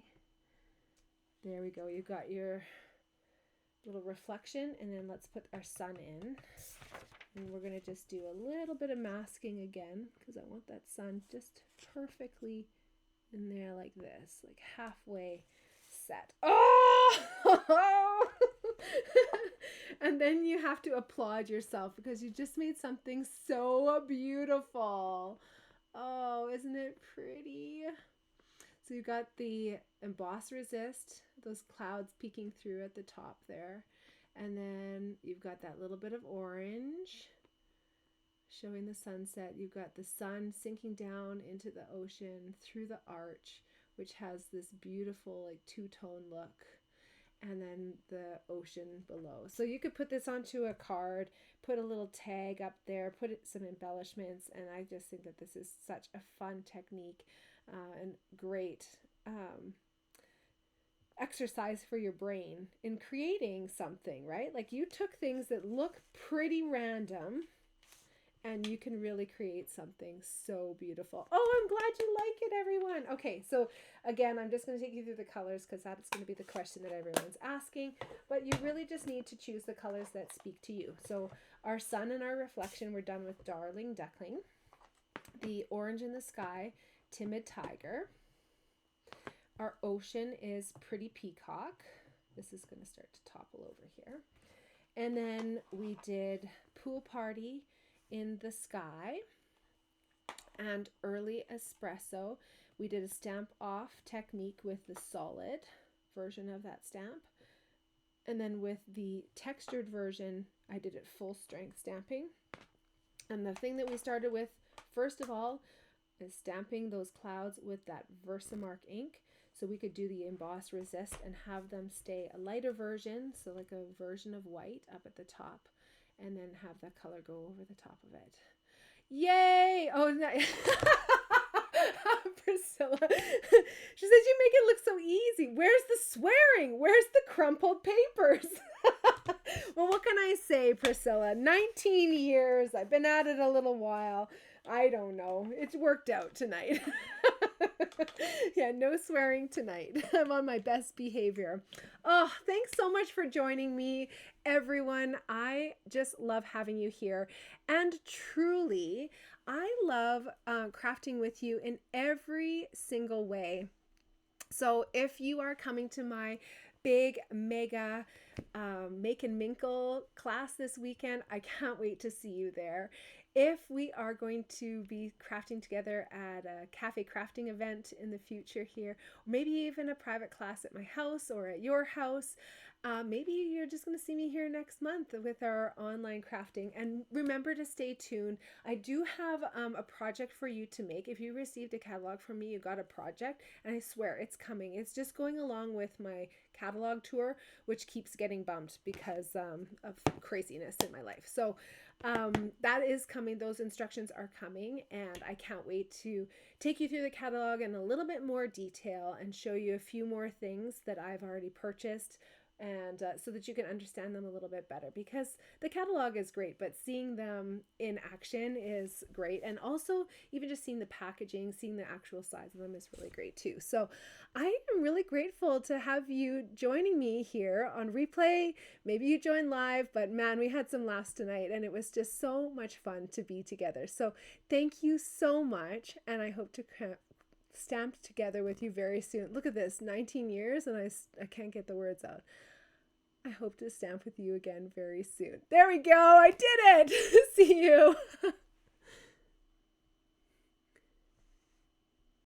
There we go. You've got your little reflection, and then let's put our sun in. And we're going to just do a little bit of masking again because I want that sun just perfectly in there like this, like halfway set. Oh! And then you have to applaud yourself because you just made something so beautiful. Oh, isn't it pretty? So you got the emboss resist, those clouds peeking through at the top there. And then you've got that little bit of orange showing the sunset. You've got the sun sinking down into the ocean through the arch, which has this beautiful like two-tone look. and then the ocean below. So you could put this onto a card, put a little tag up there, put some embellishments, and I just think that this is such a fun technique and great exercise for your brain in creating something, right? Like you took things that look pretty random and you can really create something so beautiful. Oh, I'm glad you like it, everyone. Okay, so again, I'm just going to take you through the colors because that's going to be the question that everyone's asking. But you really just need to choose the colors that speak to you. So our sun and our reflection, we're done with Darling Duckling. The orange in the sky, Timid Tiger. Our ocean is Pretty Peacock. This is going to start to topple over here. And then we did Pool Party in the Sky and Early Espresso. We did a stamp off technique with the solid version of that stamp. And then with the textured version, I did it full strength stamping. And the thing that we started with, first of all, is stamping those clouds with that Versamark ink. So we could do the emboss resist and have them stay a lighter version, so like a version of white up at the top, and then have that color go over the top of it. Yay! Oh, nice. Priscilla. She says you make it look so easy. Where's the swearing? Where's the crumpled papers? Well, what can I say, Priscilla? 19 years. I've been at it a little while. I don't know. It's worked out tonight. Yeah, no swearing tonight. I'm on my best behavior. Oh, thanks so much for joining me, everyone. I just love having you here. And truly, I love crafting with you in every single way. So if you are coming to my big mega Make and Minkle class this weekend, I can't wait to see you there. If we are going to be crafting together at a cafe crafting event in the future here, or maybe even a private class at my house or at your house, maybe you're just going to see me here next month with our online crafting. And remember to stay tuned. I do have a project for you to make. If you received a catalog from me, you got a project, and I swear it's coming. It's just going along with my catalog tour, which keeps getting bumped because of craziness in my life. So that is coming. Those instructions are coming, and I can't wait to take you through the catalog in a little bit more detail and show you a few more things that I've already purchased, and so that you can understand them a little bit better, because the catalog is great, but seeing them in action is great. And also even just seeing the packaging, seeing the actual size of them is really great too. So I am really grateful to have you joining me here on replay. Maybe you joined live, but man, we had some laughs tonight and it was just so much fun to be together. So thank you so much, and I hope to stamp together with you very soon. Look at this, 19 years and I can't get the words out. I hope to stamp with you again very soon. There we go. I did it. See you.